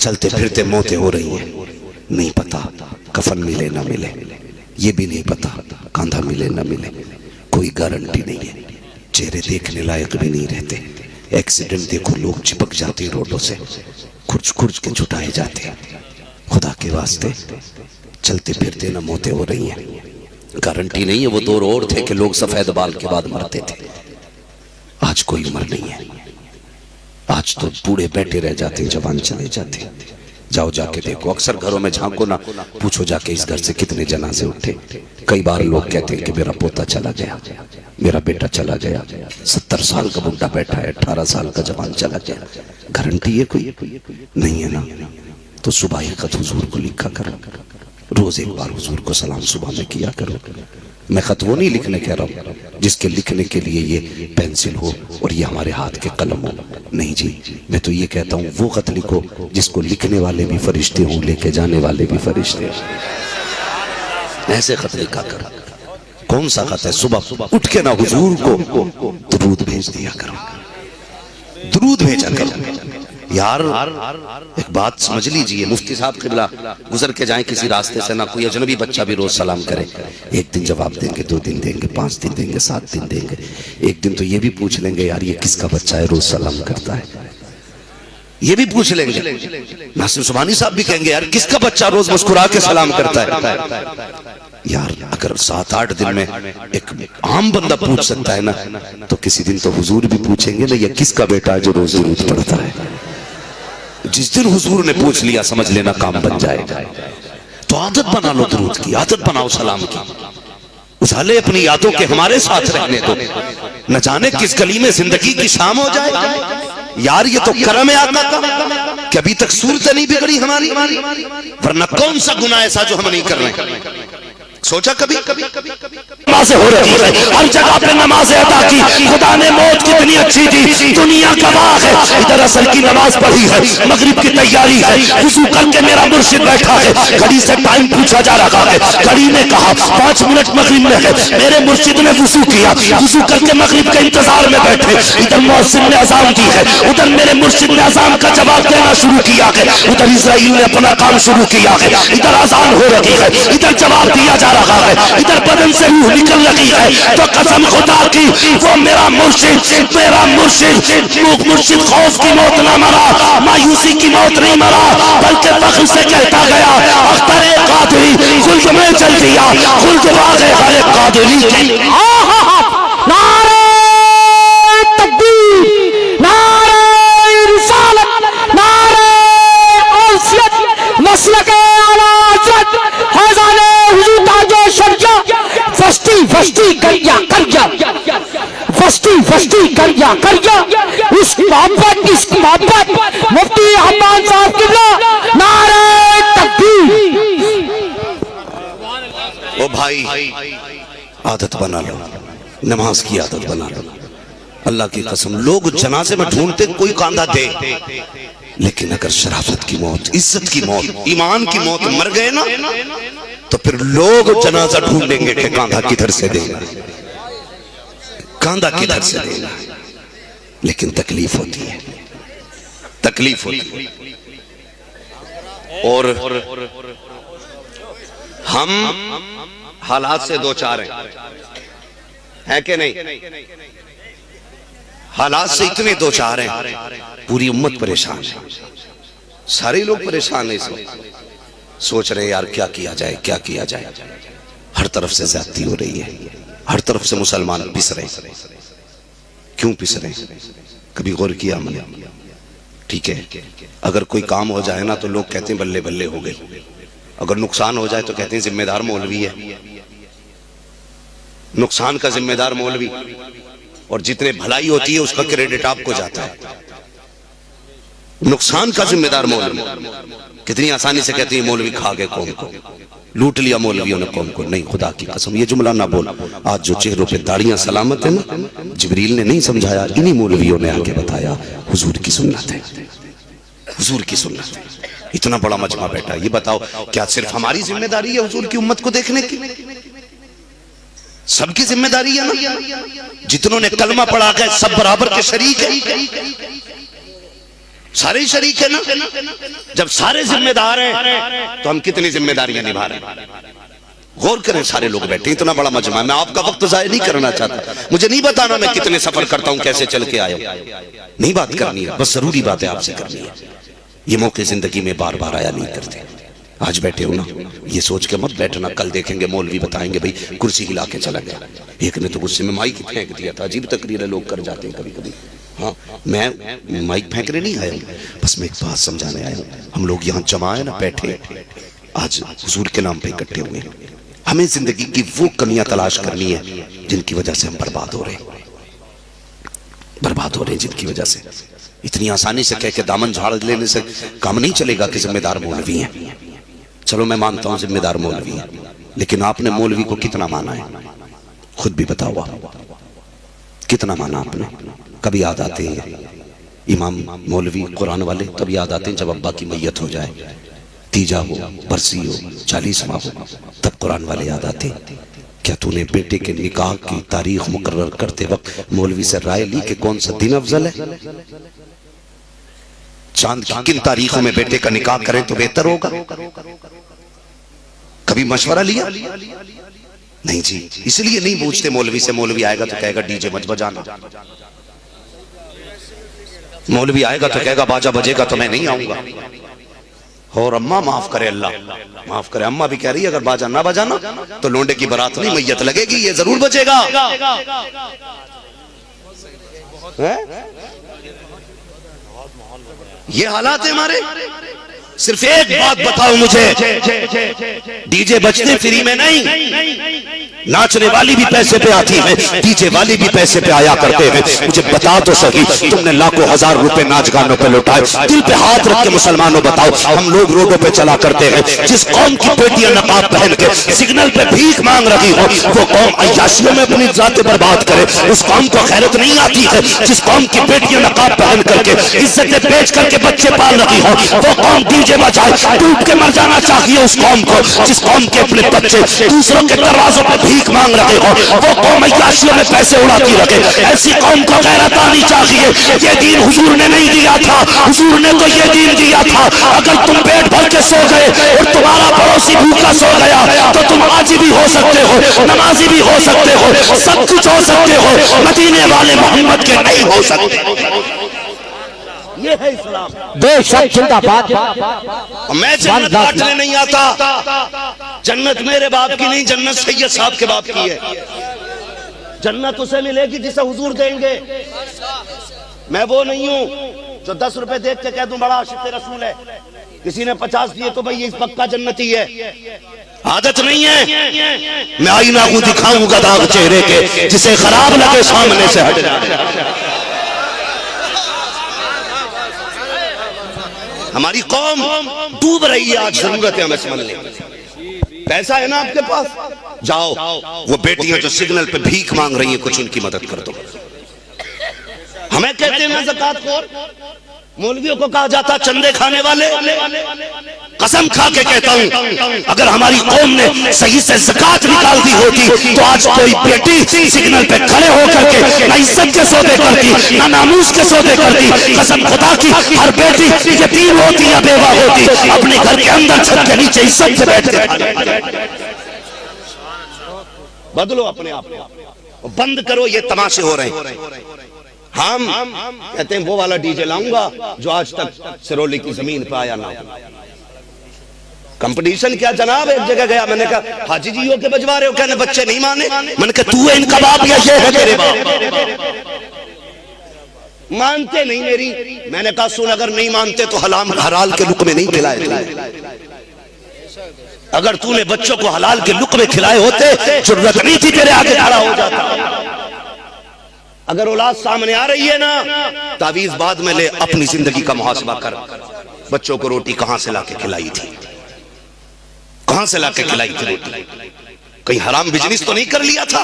چلتے پھرتے موتیں ہو رہی ہیں، نہیں پتا کفن ملے نہ ملے، یہ بھی نہیں پتا کاندھا ملے نہ ملے، کوئی گارنٹی نہیں ہے، چہرے دیکھنے لائق بھی نہیں رہتے، ایکسیڈنٹ دیکھو لوگ چپک جاتے روڈوں سے، کھرچ کھرچ کے چھٹائے جاتے ہیں۔ خدا کے واسطے چلتے پھرتے نہ موتیں ہو رہی ہیں، گارنٹی نہیں ہے۔ وہ دور اور تھے کہ لوگ سفید بال کے بعد مرتے تھے، آج کوئی عمر نہیں ہے، آج تو بوڑھے بیٹھے رہ جاتے ہیں، جوان چلے جاتے ہیں۔ جاؤ جا کے دیکھو، اکثر گھروں میں جھانکو نہ، پوچھو جا کے اس گھر سے کتنے جنازے اٹھے۔ کئی بار لوگ کہتے ہیں کہ میرا پوتا چلا گیا، میرا بیٹا چلا گیا، 70 سال کا بڈھا بیٹھا ہے، 18 سال کا جوان چلا گیا، گارنٹی ہے کوئی نہیں ہے نا؟ تو صبح ایک خط حضور کو لکھا کرو، روز ایک بار حضور کو سلام صبح میں کیا کرو۔ میں خط وہ نہیں لکھنے کہہ رہا ہوں جس کے لکھنے کے لیے یہ پینسل ہو اور یہ ہمارے ہاتھ کے قلم ہو، نہیں جی، میں تو یہ کہتا ہوں وہ خط لکھو جس کو لکھنے والے بھی فرشتے ہوں، لے کے جانے والے بھی فرشتے ہوں، ایسے خط لکھا کرو۔ کون سا خط ہے؟ صبح اٹھ کے نا حضور کو درود بھیج دیا کرو، درود بھیجا کرو۔ یار ایک بات سمجھ لیجئے، مفتی صاحب قبلہ گزر کے جائیں کسی راستے سے، نہ کوئی اجنبی بچہ بھی روز سلام کرے، ایک دن جواب دیں گے، 2 دن دیں گے، 5 دن دیں گے، 7 دن دیں گے، ایک دن تو یہ بھی پوچھ لیں گے یار یہ کس کا بچہ ہے روز سلام کرتا ہے، یہ بھی پوچھ لیں گے۔ ناصر سبحانی صاحب بھی کہیں گے یار کس کا بچہ روز مسکرا کے سلام کرتا ہے۔ یار اگر 7-8 دن میں ایک عام بندہ پوچھ سکتا ہے نا، تو کسی دن تو حضور بھی پوچھیں گے نا یہ کس کا بیٹا ہے جو روز درود پڑھتا ہے۔ جس دن حضور نے پوچھ لیا سمجھ لینا کام بن جائے گا۔ تو عادت بنا لو درود کی، عادت بناؤ سلام کی، اجالے اپنی یادوں کے ہمارے ساتھ رہنے دو، نہ جانے کس گلی میں زندگی کی شام ہو جائے۔ یار یہ تو کرم ہے آقا کا کہ ابھی تک صورت نہیں بگڑی ہماری، ورنہ کون سا گناہ ایسا جو ہم نہیں کر رہے ہیں؟ سوچا کبھی؟ نمازیں ہو رہی ہے، ہر جگہ پہ نمازیں ادا کی، خدا نے موت کتنی اچھی دی، دنیا گواہ ہے۔ ادھر عصر کی نماز پڑھی ہے، مغرب کی تیاری ہے، وضو کر کے میرا مرشد بیٹھا ہے، گھڑی سے ٹائم پوچھا جا رہا ہے، گھڑی نے کہا 5 منٹ مغرب میں ہے، میرے مرشد نے وضو کیا، وضو کر کے مغرب کے انتظار میں بیٹھے، ادھر مؤذن نے اذان دی ہے، ادھر میرے مرشد نے اذان کا جواب دینا شروع کیا ہے، ادھر اسرائیل نے اپنا کام شروع کیا ہے، ادھر اذان ہو رہی ہے، ادھر جواب دیا جا رہا ہے، ادھر بدن سے روح نکل رہی ہے۔ تو قسم خدا کی وہ میرا مرشد مرشد خوف کی موت نہ مرا، مایوسی کی موت نہیں مرا، بلکہ فخر سے کہتا گیا اختر قادری خلد میں چل دیا، خلد باغ ہر قادری کی۔ نعرہ تکبیر، نعرہ رسالت، نعرہ اوصیت، مسلک اعلی حضرت فیضان حضور تاج و شرجہ، فستی کریا فستی کریا اس محبت مفتی حماد صاحب قبلہ نعرہ تکبیر۔ او بھائی عادت بنا لو، نماز کی عادت بنا لو۔ اللہ کی قسم لوگ جنازے میں ڈھونڈتے کوئی کاندھا دے، لیکن اگر شرافت کی موت، عزت کی موت، ایمان کی موت مر گئے نا، تو پھر لوگ جنازہ ڈھونڈیں گے کہ کاندھا کدھر سے دے گا، کاندھا کدھر سے دے گا۔ لیکن تکلیف ہوتی ہے، تکلیف ہوتی ہے، اور ہم حالات سے دو چار ہیں کہ نہیں؟ حالات سے اتنے دو چار ہیں، پوری امت پریشان ہے، سارے لوگ پریشان ہیں، سوچ رہے یار کیا کیا جائے، کیا کیا جائے۔ ہر طرف سے زیادتی ہو رہی ہے، ہر طرف سے مسلمان پس رہے ہیں۔ کیوں پس رہے ہیں؟ کبھی غور کیا ہم نے؟ ٹھیک ہے اگر کوئی کام ہو جائے نا تو لوگ کہتے ہیں بلے بلے ہو گئے، اگر نقصان ہو جائے تو کہتے ہیں ذمہ دار مولوی ہے، نقصان کا ذمہ دار مولوی، اور جتنے بھلائی ہوتی ہے اس کا کریڈٹ آپ کو جاتا ہے۔ نقصان کا ذمہ دار مولوی، کتنی آسانی سے کہتے ہیں مولوی کھا گئے قوم کو، لوٹ لیا مولویوں نے قوم کو۔ نہیں، خدا کی قسم یہ جملہ نہ بول۔ آج جو چہروں پہ داڑیاں سلامت ہیں نا، جبریل نے نہیں سمجھایا، انہی مولویوں نے آگے بتایا حضور کی سنت ہے، حضور کی سنت ہے۔ اتنا بڑا مجمع بیٹھا، یہ بتاؤ کیا صرف ہماری ذمہ داری ہے حضور کی امت کو دیکھنے کی؟ سب کی ذمہ داری ہے نا؟ جتنوں نے کلمہ پڑھا گئے سب برابر کے شریک ہیں۔ سارے ہی شریک ہیں نا. جب سارے ذمہ دار ہیں تو ہم کتنی ذمہ داریاں نبھا رہے ہیں. غور کریں سارے لوگ بیٹھے ہیں، اتنا بڑا مجمع ہے. میں آپ کا وقت ضائع نہیں کرنا چاہتا. مجھے نہیں بتانا میں کتنے سفر کرتا ہوں، کیسے چل کے آیا ہوں. نہیں بات کرنی ہے، بس ضروری بات ہے آپ سے کرنی ہے. یہ موقع زندگی میں بار بار آیا نہیں کرتے. آج بیٹھے ہو نا، یہ سوچ کے مت بیٹھنا کل دیکھیں گے مولوی بتائیں گے بھئی کرسی ہلا کے چلا گیا. ایک نے تو غصے میں مائک پھینک دیا تھا. عجیب تقریریں لوگ کر جاتے ہیں کبھی کبھی. ہاں میں مائک پھینکنے نہیں آیا ہوں، بس میں ایک بات سمجھانے آیا ہوں. ہم لوگ یہاں جمع ہیں نا، بیٹھے آج حضور کے نام پہ اکٹھے ہوئے ہیں. ہمیں زندگی کی وہ کمیاں تلاش کرنی ہے جن کی وجہ سے ہم برباد ہو رہے ہیں. برباد ہو رہے ہیں جن کی وجہ سے. اتنی آسانی سے کہہ کے دامن جھاڑ لینے سے کام نہیں چلے گا کہ ذمہ دار مولوی ہیں. چلو میں مانتا ہوں ذمہ دار مولوی ہیں، لیکن آپ نے مولوی کو کتنا مانا ہے؟ خود بھی بتاؤ کتنا مانا آپ نے؟ کبھی یاد آتے ہیں امام مولوی قرآن والے، تب یاد آتے ہیں جب ابا کی میت ہو جائے، تیجا ہو، برسی ہو، 40واں ہو، تب قرآن والے یاد آتے. کیا تو نے بیٹے کے نکاح کی تاریخ مقرر کرتے وقت مولوی سے رائے لی کہ کون سا دن افضل ہے؟ چاند کی کن تاریخوں میں بیٹے کا نکاح کریں تو بہتر ہوگا؟ کبھی مشورہ لیا؟ نہیں جی. اس لیے نہیں پوچھتے مولوی سے. مولوی آئے گا تو کہے گا ڈی جے مت بجانا. مولوی آئے گا تو کہے گا باجا بجے گا تو میں نہیں آؤں گا. اور اماں معاف کرے اللہ معاف کرے، اماں بھی کہہ رہی ہے اگر باجا نہ بجانا تو لونڈے کی برات نہیں میت لگے گی، یہ ضرور بچے گا. یہ حالات ہیں ہمارے. صرف ایک بات بتاؤ مجھے، ڈی جے بجتے فری میں نہیں، ناچنے والی بھی پیسے پہ آتی ہے، ڈی جے والی بھی پیسے پہ آیا کرتے ہیں. مجھے بتا تو صحیح، تم نے لاکھوں ہزار روپے ناچ گانوں پہ لوٹائے. دل پہ ہاتھ رکھ کے مسلمانوں بتاؤ، ہم لوگ روڈوں پہ چلا کرتے ہیں. جس قوم کی بیٹیاں نقاب پہن کے سگنل پہ بھیک مانگ رہی ہو، وہ قوم عیاشیوں میں اپنی ذات برباد کرے. اس قوم کو غیرت نہیں آتی ہے. جس قوم کی بیٹیاں نقاب پہن کر کے عزتیں بیچ کر کے بچے پال رہی ہو، وہ قوم ڈی جے بجائے ڈوب کے مر جانا چاہیے. اس قوم کو جس قوم کے اپنے بچے دوسروں کے دروازوں پہ بھیک مانگ رہے ہو، وہ قوم عیاشیوں میں پیسے اڑاتی رکھے. ایسی قوم کو غیرت آنی چاہیے. یہ دین حضور نے نہیں دیا تھا، حضور نے تو یہ دین دیا تھا اگر تم پیٹ بھر کے سو گئے اور تمہارا پڑوسی بھوکا سو گیا تو تم حاجی بھی ہو سکتے ہو، نمازی بھی ہو سکتے ہو، سب کچھ ہو سکتے ہو، مدینے والے محمد کے نہیں ہو سکتے. یہ ہے اسلام. بے شک زندہ باد. میں جنت بانٹنے نہیں آتا. جنت میرے باپ کی نہیں، جنت سید صاحب کے باپ کی ہے. جنت اسے ملے گی جسے حضور دیں گے. میں وہ نہیں ہوں جو 10 روپے دیکھ کے کہہ دوں بڑا عاشق رسول ہے، کسی نے 50 دیے تو بھئی یہ پکا جنتی ہے. عادت نہیں ہے. میں آئینہ کو دکھاؤں گا داغ چہرے کے، جسے خراب لگے سامنے سے ہٹ جائے. ہماری قوم ڈوب رہی ہے آج. ضرورت ہے ہمیں سمجھنے. پیسہ ہے نا آپ کے پاس، جاؤ وہ بیٹیاں جو سگنل پہ بھیک مانگ رہی ہیں کچھ ان کی مدد کر دو. ہمیں کہتے ہیں میں زکات خور. مولویوں کو کہا جاتا چندے کھانے والے. قسم کھا کے کہتا ہوں اگر ہماری قوم نے صحیح سے زکات نکال دی ہوتی تو آج کوئی بیٹی سگنل پہ کھڑے ہو کر کے نہ عزت کے سودے کرتی نہ ناموس کے سودے کرتی. قسم خدا کی ہر بیٹی یتیم ہوتی یا بیوہ ہوتی اپنے گھر کے اندر چھت کے نیچے عزت سے بیٹھتے. بدلو اپنے آپ کو، بند کرو یہ تماشے ہو رہے ہیں. ہم کہتے ہیں وہ والا ڈی جے لاؤں گا جو آج تک سرولی کی زمین پہ آیا نہ ہو. کمپٹیشن کیا جناب. ایک جگہ گیا میں نے کہا حاجی جی ہو کے بجوا رہے ہو، کہنے بچے نہیں مانے. میں نے کہا تو ہے ان کا باپ یا یہ ہے تیرے باپ؟ مانتے نہیں میری. میں نے کہا سن اگر نہیں مانتے تو حلال کے لقمے نہیں کھلائے تھے. اگر تو نے بچوں کو حلال کے لقمے کھلائے ہوتے ضرورت نہیں تھی تیرے آگے کھڑا ہو جاتا. اگر اولاد سامنے آ رہی ہے نا تعویذ بعد میں لے، اپنی زندگی کا محاسبہ کر. بچوں کو روٹی کہاں سے لا کے کھلائی تھی؟ کہاں سے لا کے کھلائی تھی روٹی؟ کہیں حرام بزنس تو نہیں کر لیا تھا؟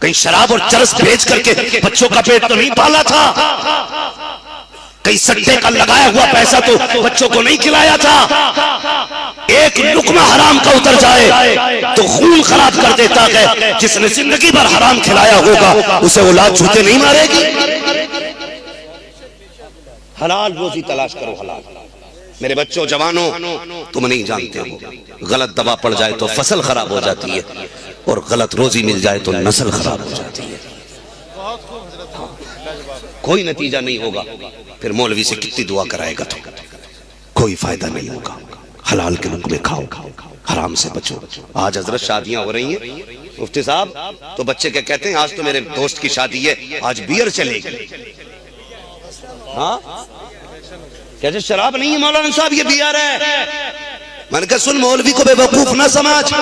کہیں شراب اور چرس بیچ کر کے بچوں کا پیٹ تو نہیں پالا تھا؟ کہیں سٹے کا لگایا ہوا پیسہ تو بچوں کو نہیں کھلایا تھا؟ ایک لقمہ حرام کا اتر جائے تو خون خراب کر دیتا ہے. جس نے زندگی بھر حرام کھلایا ہوگا اسے اولاد جھوٹے نہیں مارے گی. حلال روزی تلاش کرو، حلال۔ میرے بچوں، جوانوں، تم نہیں جانتے ہو، غلط دوا پڑ جائے تو فصل خراب ہو جاتی ہے، اور غلط روزی مل جائے تو نسل خراب ہو جاتی ہے۔ کوئی نتیجہ نہیں ہوگا، پھر مولوی سے کتنی دعا کرائے گا تو کوئی فائدہ نہیں ہوگا۔ حلال کے لقمے کھاؤ، حرام سے بچو۔ آج حضرت شادیاں ہو رہی ہیں، مفتی صاحب تو بچے کیا کہتے ہیں، آج تو میرے دوست کی شادی ہے، آج بیئر چلے گی۔ ہاں کہتے شراب نہیں ہے مولانا صاحب، یہ بیئر ہے۔ میں نے کہا سن، مولوی کو بے وقوف نہ سمجھ،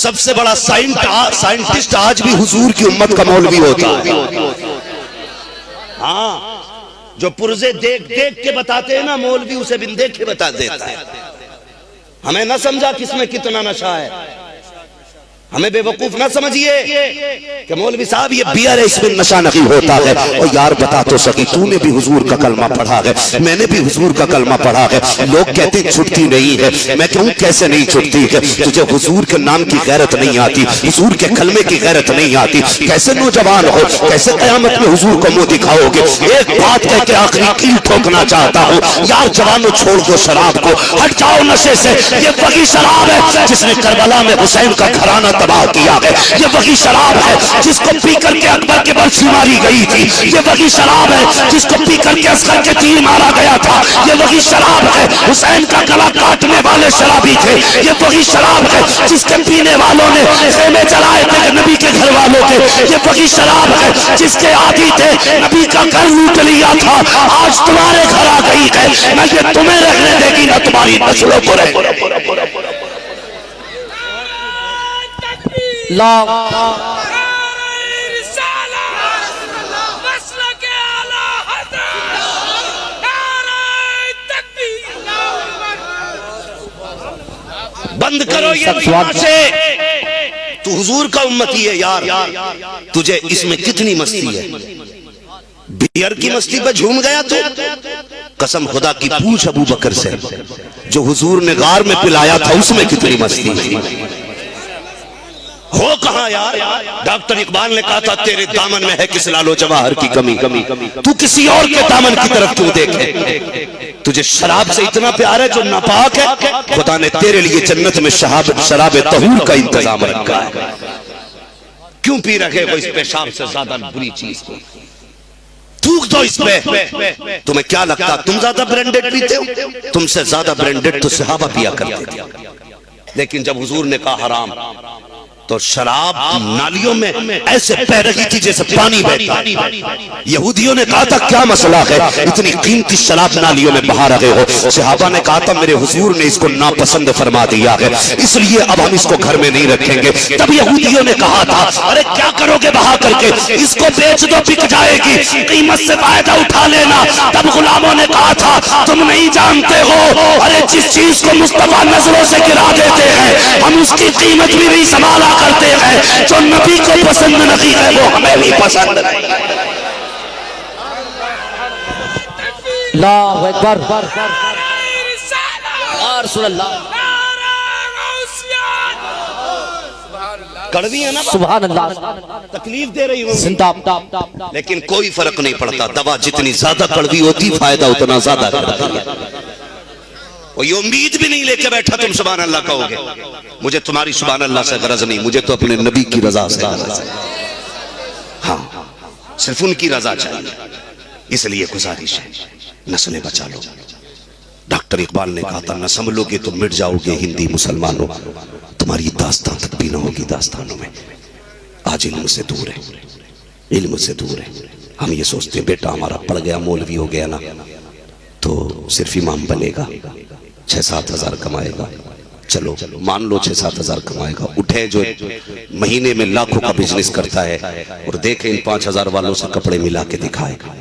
سب سے بڑا سائنٹسٹ آج بھی حضور کی امت کا مولوی ہوتا ہے۔ ہاں جو پرزے دیکھ دیکھ کے بتاتے ہیں نا، مولوی اسے بن دیکھ کے بتا دیتا ہے۔ ہمیں نہ سمجھا کس میں کتنا نشہ ہے، ہمیں بے وقوف نہ سمجھیے کہ مولوی صاحب یہ بیئر ہے، اس میں نشہ نہیں ہوتا ہے۔ اور یار بتا تو سکی، تو نے بھی حضور کا کلمہ پڑھا ہے، میں نے بھی حضور کا کلمہ پڑھا ہے، لوگ کہتے ہیں چھٹتی نہیں ہے، میں کہوں کیسے نہیں چھٹتی ہے؟ تجھے حضور کے نام کی غیرت نہیں آتی، حضور کے کلمے کی غیرت نہیں آتی، کیسے نوجوان ہو، کیسے قیامت میں حضور کو منہ دکھاؤ گے؟ ایک بات کہہ کے آخری کیل ٹھوکنا چاہتا ہوں، یار جوانوں چھوڑ دو شراب کو، ہٹ جاؤ نشے سے۔ یہ وہی شراب ہے جس نے کربلا میں حسین کا گھرانہ تباہ کیا ہے، یہ وہی شراب ہے جس کو پی کر کے اکبر کے برسی ماری گئی تھی، یہ وہی شراب ہے جس کو پی کر کے اصغر کے تیر مارا گیا تھا، یہ وہی شراب ہے حسین کا گلا کاٹنے والے شرابی تھے، یہ وہی شراب ہے جس کے پینے والوں نے خیمے جلائے تھے نبی کے گھر والوں کے، یہ وہی شراب ہے جس کے عادی تھے نبی کا گھر لوٹ لیا تھا، آج تمہارے گھر آ گئی ہے، نہ یہ تمہیں رہنے دے گی نہ تمہاری نسلوں کو رہنے دے گی۔ لا بند کرو یہ تماشے، تو حضور کا امتی ہے یار، تجھے اس میں کتنی مستی ہے؟ بیئر کی مستی پہ جھوم گیا تو قسم خدا کی پوچھ ابو بکر سے، جو حضور نے غار میں پلایا تھا اس میں کتنی مستی تھی؟ ہو کہاں یار؟ ڈاکٹر اقبال نے کہا تھا تیرے دامن میں ہے کس لالو جواہر کی کمی، تو کسی اور کے دامن کی طرف کیوں دیکھے؟ تجھے شراب سے اتنا پیار ہے جو ناپاک ہے، خدا نے تیرے لیے جنت میں شراب طہور کا انتظام رکھا ہے، کیوں پی رکھے ہو اس پیشاب سے زیادہ بری چیز کو؟ تھوک دو اس پہ۔ تمہیں کیا لگتا تم زیادہ برینڈڈ پیتے ہو؟ تم سے زیادہ برینڈڈ تو صحابہ پیا کرتے تھے، لیکن جب حضور نے کہا حرام تو شراب نالیوں میں ایسے بہ رہی تھی جیسے پانی بہتا۔ یہودیوں نے کہا تھا کیا مسئلہ ہے، اتنی قیمتی شراب نالیوں میں بہا رہے ہو؟ صحابہ نے کہا تھا میرے حضور نے اس کو ناپسند فرما دیا ہے، اس لیے اب ہم اس کو گھر میں نہیں رکھیں گے۔ تب یہودیوں نے کہا تھا ارے کیا کرو گے بہا کر کے، اس کو بیچ دو بک جائے گی، قیمت سے فائدہ اٹھا لینا۔ تب غلاموں نے کہا تھا تم نہیں جانتے ہو، ارے جس چیز کو مصطفیٰ نظروں سے گرا دیتے ہیں ہم اس کی قیمت بھی نہیں سنبھالا کرتے ہیں، جو نبی کو پسند نہیں ہے وہ ہمیں بھی پسند نہیں ہے۔ اللہ اکبر، یا رسول اللہ، کڑوی ہے نا، سبحان اللہ، تکلیف دے رہی ہوگی، زندہ، لیکن کوئی فرق نہیں پڑتا، دوا جتنی زیادہ کڑوی ہوتی فائدہ اتنا زیادہ کرتا ہے۔ وہ یہ امید بھی نہیں لے کے بیٹھا تم سبحان اللہ کہو گے، مجھے تمہاری سبحان اللہ سے غرض نہیں، مجھے تو اپنے نبی کی رضا سے غرض ہے، ہاں صرف ان کی رضا چاہیے، اس لیے گزارش ہے نسلیں بچا لو۔ ڈاکٹر اقبال نے کہا تھا نہ سنبھلو گے تو مٹ جاؤ گے ہندی مسلمانوں، تمہاری داستان تک بھی نہ ہوگی داستانوں میں۔ آج علم سے دور ہے، علم سے دور ہے، ہم یہ سوچتے ہیں بیٹا ہمارا پڑھ گیا مولوی ہو گیا نا تو صرف امام بنے گا، 6-7 ہزار کمائے گا، چلو مان لو 6-7 ہزار کمائے گا، اٹھے جو مہینے میں لاکھوں کا بزنس کرتا ہے اور دیکھیں ان 5,000 والوں سے کپڑے ملا کے دکھائے گا۔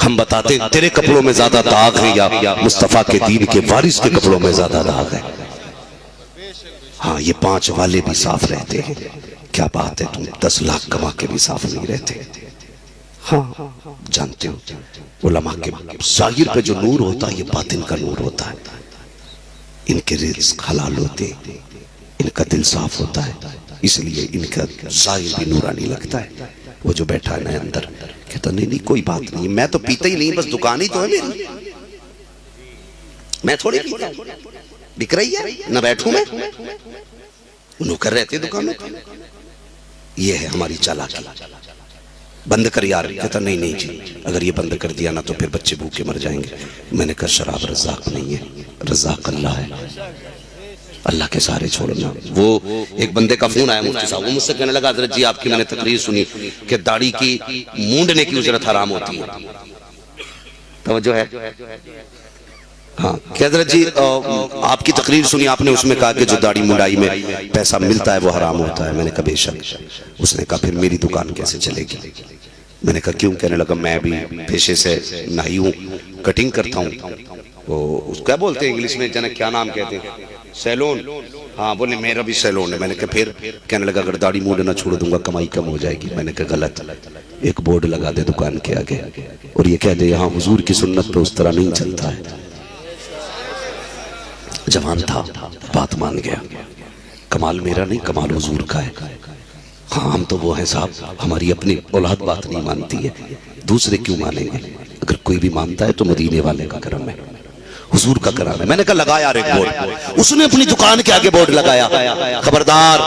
ہم بتاتے ہیں تیرے کپڑوں میں زیادہ داغ ہے یا مصطفیٰ کے دین کے وارث کے کپڑوں میں زیادہ داغ ہے؟ ہاں یہ 5 والے بھی صاف رہتے ہیں، کیا بات ہے تم 10 لاکھ کما کے بھی صاف نہیں رہتے۔ ہاں جانتے ہو علماء کے ظاہر پہ جو نور ہوتا ہے یہ باطن کا نور ہوتا ہے، ان کے رزق حلال ہوتے، ان کا دل صاف ہوتا ہے، اس لیے ان کا ظاہر بھی نورانی لگتا ہے۔ وہ جو بیٹھا ہے اندر کہتا نہیں کوئی بات نہیں، میں تو پیتا ہی نہیں، بس دکان ہی تو ہے میری، میں تھوڑی پیتا ہوں، بک رہی ہے نہ بیٹھوں میں، نوکر رہتے دکانوں کا۔ یہ ہے ہماری چالاکی، بند کر یار۔ کہتا نہیں جی، اگر یہ بند کر دیا نا تو پھر بچے بھوکے مر جائیں گے۔ میں نے کہا شراب رزاق نہیں ہے، رزاق اللہ ہے، اللہ کے سارے چھوڑنا۔ وہ ایک بندے کا فون آیا مفتی صاحب، وہ مجھ سے کہنے لگا حضرت جی آپ کی میں نے تقریر سنی کہ داڑھی کی مونڈنے کی اجرت حرام ہوتی ہے، توجہ ہے؟ ہاں کہ حضرت جی آپ کی تقریر سنی، آپ نے اس میں کہا کہ جو داڑھی منڈائی میں پیسہ ملتا ہے وہ حرام ہوتا ہے۔ میں نے کہا بے شک۔ اس نے کہا پھر میری دکان کیسے چلے گی؟ میں نے کہا کیوں؟ کہنے لگا میں بھی پیشے سے نائی ہوں، کٹنگ کرتا ہوں، وہ کیا بولتے ہیں انگلش میں جنک، کیا نام کہتے ہیں، سیلون۔ ہاں بولے میرا بھی سیلون ہے۔ میں نے کہا پھر؟ کہنے لگا اگر داڑھی مونڈنا چھوڑ دوں گا کمائی کم ہو جائے گی۔ میں نے کہا غلط، ایک بورڈ لگا دے دکان کے آگے اور یہ کہہ دے یہاں حضور کی سنت پہ اس طرح نہیں چلتا ہے۔ جوان تھا، بات مان گیا۔ کمال میرا نہیں، کمال حضور کا ہے۔ ہاں ہم تو وہ ہیں صاحب، ہماری اپنی اولاد بات نہیں مانتی ہے، دوسرے کیوں مانیں گے؟ اگر کوئی بھی مانتا ہے تو مدینے والے کا کرم ہے، حضور کا کرم ہے۔ میں نے کہا لگا یار ایک بورڈ۔ اس نے اپنی دکان کے آگے بورڈ لگایا، خبردار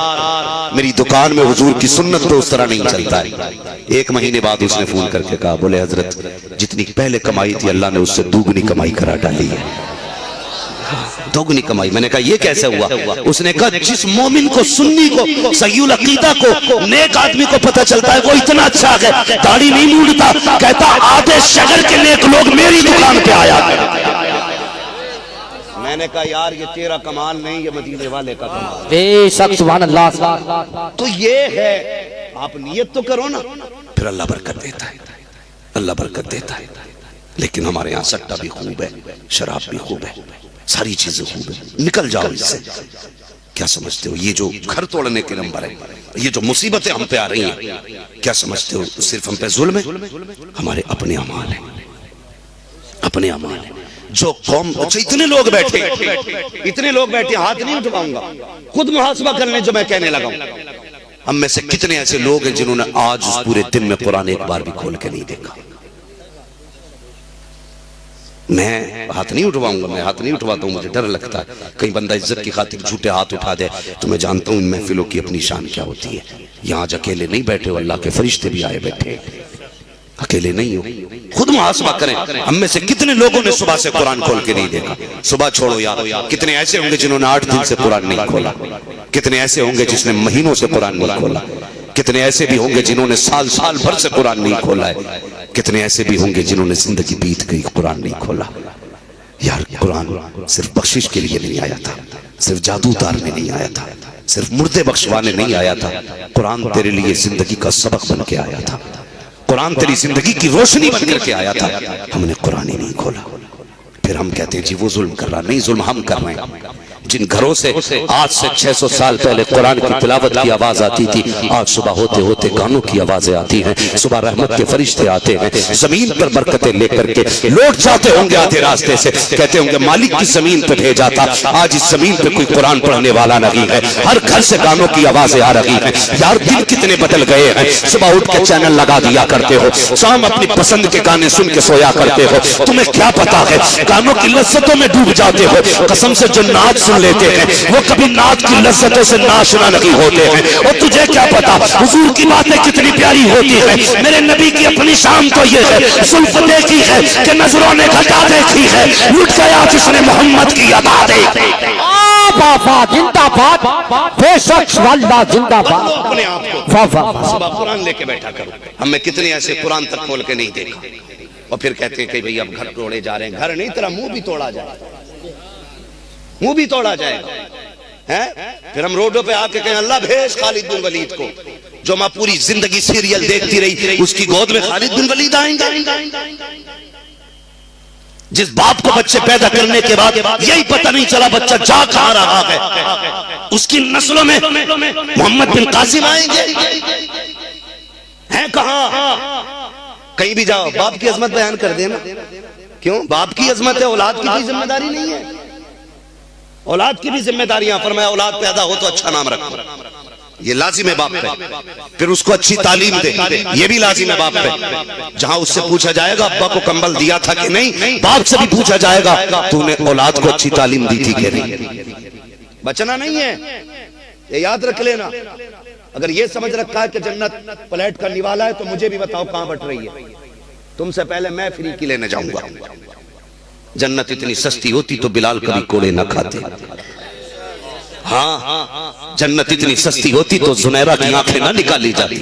میری دکان میں حضور کی سنت تو اس طرح نہیں چلتا ہے۔ ایک مہینے بعد اس نے فون کر کے کہا بولے حضرت جتنی پہلے کمائی تھی اللہ نے اس سے دوگنی کمائی کرا ڈالی ہے، دوگنی کمائی۔ میں نے کہا یہ کیسے ہوا؟ اس نے کہا جس مومن کو، سنی کو، صحیح العقیدہ کو، نیک آدمی کو پتہ چلتا ہے وہ اتنا اچھا ہے، داڑھی نہیں مونڈتا، کہتا آدھے شہر کے نیک لوگ میری دکان پہ آیا۔ میں نے کہا یار یہ تیرا کمال نہیں، یہ مدینے والے کا کمال۔ بے شک سبحان اللہ۔ تو یہ ہے، آپ نیت تو کرو نا، پھر اللہ برکت دیتا ہے، اللہ برکت دیتا ہے۔ لیکن ہمارے یہاں سٹا بھی خوب ہے، شراب بھی خوب ہے، ساری چیزیں خوب ہیں، نکل جاؤ اس سے۔ کیا سمجھتے ہو یہ جو گھر توڑنے کے نمبر ہے، یہ جو مصیبتیں ہم پہ آ رہی ہیں، کیا سمجھتے ہو صرف ہم پہ ظلم ہے؟ ہمارے اپنے اعمال ہیں، اپنے اعمال ہیں۔ جو قوم، اچھا اتنے لوگ بیٹھے ہاتھ نہیں اٹھواؤں گا، خود محاسبہ کرنے جو میں کہنے لگا ہوں۔ ہم میں سے کتنے ایسے لوگ ہیں جنہوں نے آج اس پورے دن میں قرآن ایک بار بھی کھول کے نہیں دیکھا؟ میں ہاتھ نہیں اٹھواؤں گا، میں ہاتھ نہیں اٹھواتا ہوں، مجھے ڈر لگتا ہے کہیں بندہ عزت کی خاطر جھوٹے ہاتھ اٹھا دے تو میں جانتا ہوں ان محفلوں کی اپنی شان کیا ہوتی ہے۔ یہاں آج اکیلے نہیں بیٹھے ہو، اللہ کے فرشتے بھی آئے بیٹھے، اکیلے نہیں ہو۔ خود محاسبہ کریں، ہم میں سے کتنے لوگوں نے صبح سے قرآن کھول کے نہیں دیکھا؟ صبح چھوڑو یار، کتنے ایسے ہوں گے جنہوں نے 8 دن سے قرآن نہیں کھولا، کتنے ایسے ہوں گے جس نے مہینوں سے قرآن نہیں کھولا، کتنے ایسے بھی ہوں گے جنہوں نے سال بھر سے قرآن نہیں کھولا ہے، کتنے ایسے بھی ہوں گے جنہوں نے زندگی بیت گئی قرآن نہیں کھولا۔ یار قرآن صرف بخشش کے لیے نہیں آیا تھا، صرف جادو اتارنے نہیں آیا تھا، صرف مردے بخشوانے نہیں آیا تھا، قرآن تیرے لیے زندگی کا سبق بن کے آیا تھا، قرآن تیری زندگی کی روشنی بن کر کے آیا تھا۔ ہم نے قرآن ہی نہیں کھولا، پھر ہم کہتے ہیں جی وہ ظلم کر رہا، نہیں، ظلم ہم کر رہے ہیں۔ جن گھروں سے آج سے 600 سال پہلے قرآن کی تلاوت کی آواز آتی تھی، آج صبح ہوتے ہوتے گانوں کی آوازیں آتی ہیں، صبح رحمت کے فرشتے آتے ہیں، زمین پر برکتیں لے کر کے لوٹ جاتے ہوں گے آدھے راستے سے، کہتے ہوں گے مالک کی زمین پہ بھیجا تھا، آج اس زمین پہ کوئی قرآن پڑھنے والا نہیں ہے، ہر گھر سے گانوں کی آوازیں آ رہی ہیں۔ یار دن کتنے بدل گئے ہیں، صبح اٹھ کے چینل لگا دیا کرتے ہو، شام اپنی پسند کے گانے سن کے سویا کرتے ہو، تمہیں کیا پتا ہے گانوں کی لذتوں میں ڈوب جاتے ہو۔ قسم سے جو نعت سن لیتے ہیں وہ کبھی نعت کی لذتوں سے ناشنا نہیں ہوتے ہیں، اور تجھے کیا پتا حضور کی باتیں کتنی پیاری ہوتی ہیں۔ میرے نبی کی اپنی شان تو یہ ہے، زلف دیکھی ہے کہ نظروں نے گھٹا دیکھی ہے، لٹ گیا جس نے محمد کی ادا دیکھی۔ بابا زندہ باد، بے شک واللہ زندہ باد۔ اپنے آپ کو صبح قرآن لے کے بیٹھا کرو۔ ہم میں کتنے ایسے قرآن تک کھول کے نہیں دیکھا، اور پھر کہتے ہیں کہ بھئی اب گھر توڑے جا رہے ہیں۔ گھر نہیں، تیرا منہ بھی توڑا جائے، منہ بھی توڑا جائے گا۔ پھر ہم روڈوں پہ آ کے کہیں اللہ بھیج خالد بن ولید کو، جو ماں پوری زندگی سیریل دیکھتی رہی، اس کی گود میں خالد بن ولید آئیں گے۔ جس باپ کو بچے پیدا کرنے کے بعد یہی پتہ نہیں چلا بچہ جا کہاں رہا ہے، اس کی نسلوں میں محمد بن قاسم آئیں گے، ہیں کہاں؟ کہیں بھی جاؤ باپ کی عظمت بیان کر دینا۔ کیوں؟ باپ کی عظمت ہے، اولاد کی کوئی ذمہ داری نہیں ہے۔ اولاد کی بھی ذمہ داریاں، فرمایا اولاد پیدا ہو تو اچھا نام رکھو، یہ لازم ہے باپ پہ. پھر اس کو اچھی تعلیم دے, یہ بھی لازم ہے باپ پہ. جہاں اس سے پوچھا جائے گا ابا کو کمبل دیا تھا کہ نہیں, باپ سے بھی پوچھا جائے گا تو نے اولاد کو اچھی تعلیم دی تھی کہ نہیں. بچنا نہیں ہے, یہ یاد رکھ لینا. اگر یہ سمجھ رکھا ہے کہ جنت پلیٹ کا نوالا ہے تو مجھے بھی بتاؤ کہاں بٹ رہی ہے. تم سے پہلے میں فری کی لینے جاؤں گا. جنت اتنی سستی ہوتی تو بلال کبھی کوڑے نہ کھاتے. ہاں, جنت اتنی سستی ہوتی تو زنیرہ کی آنکھیں نہ نکالی جاتی.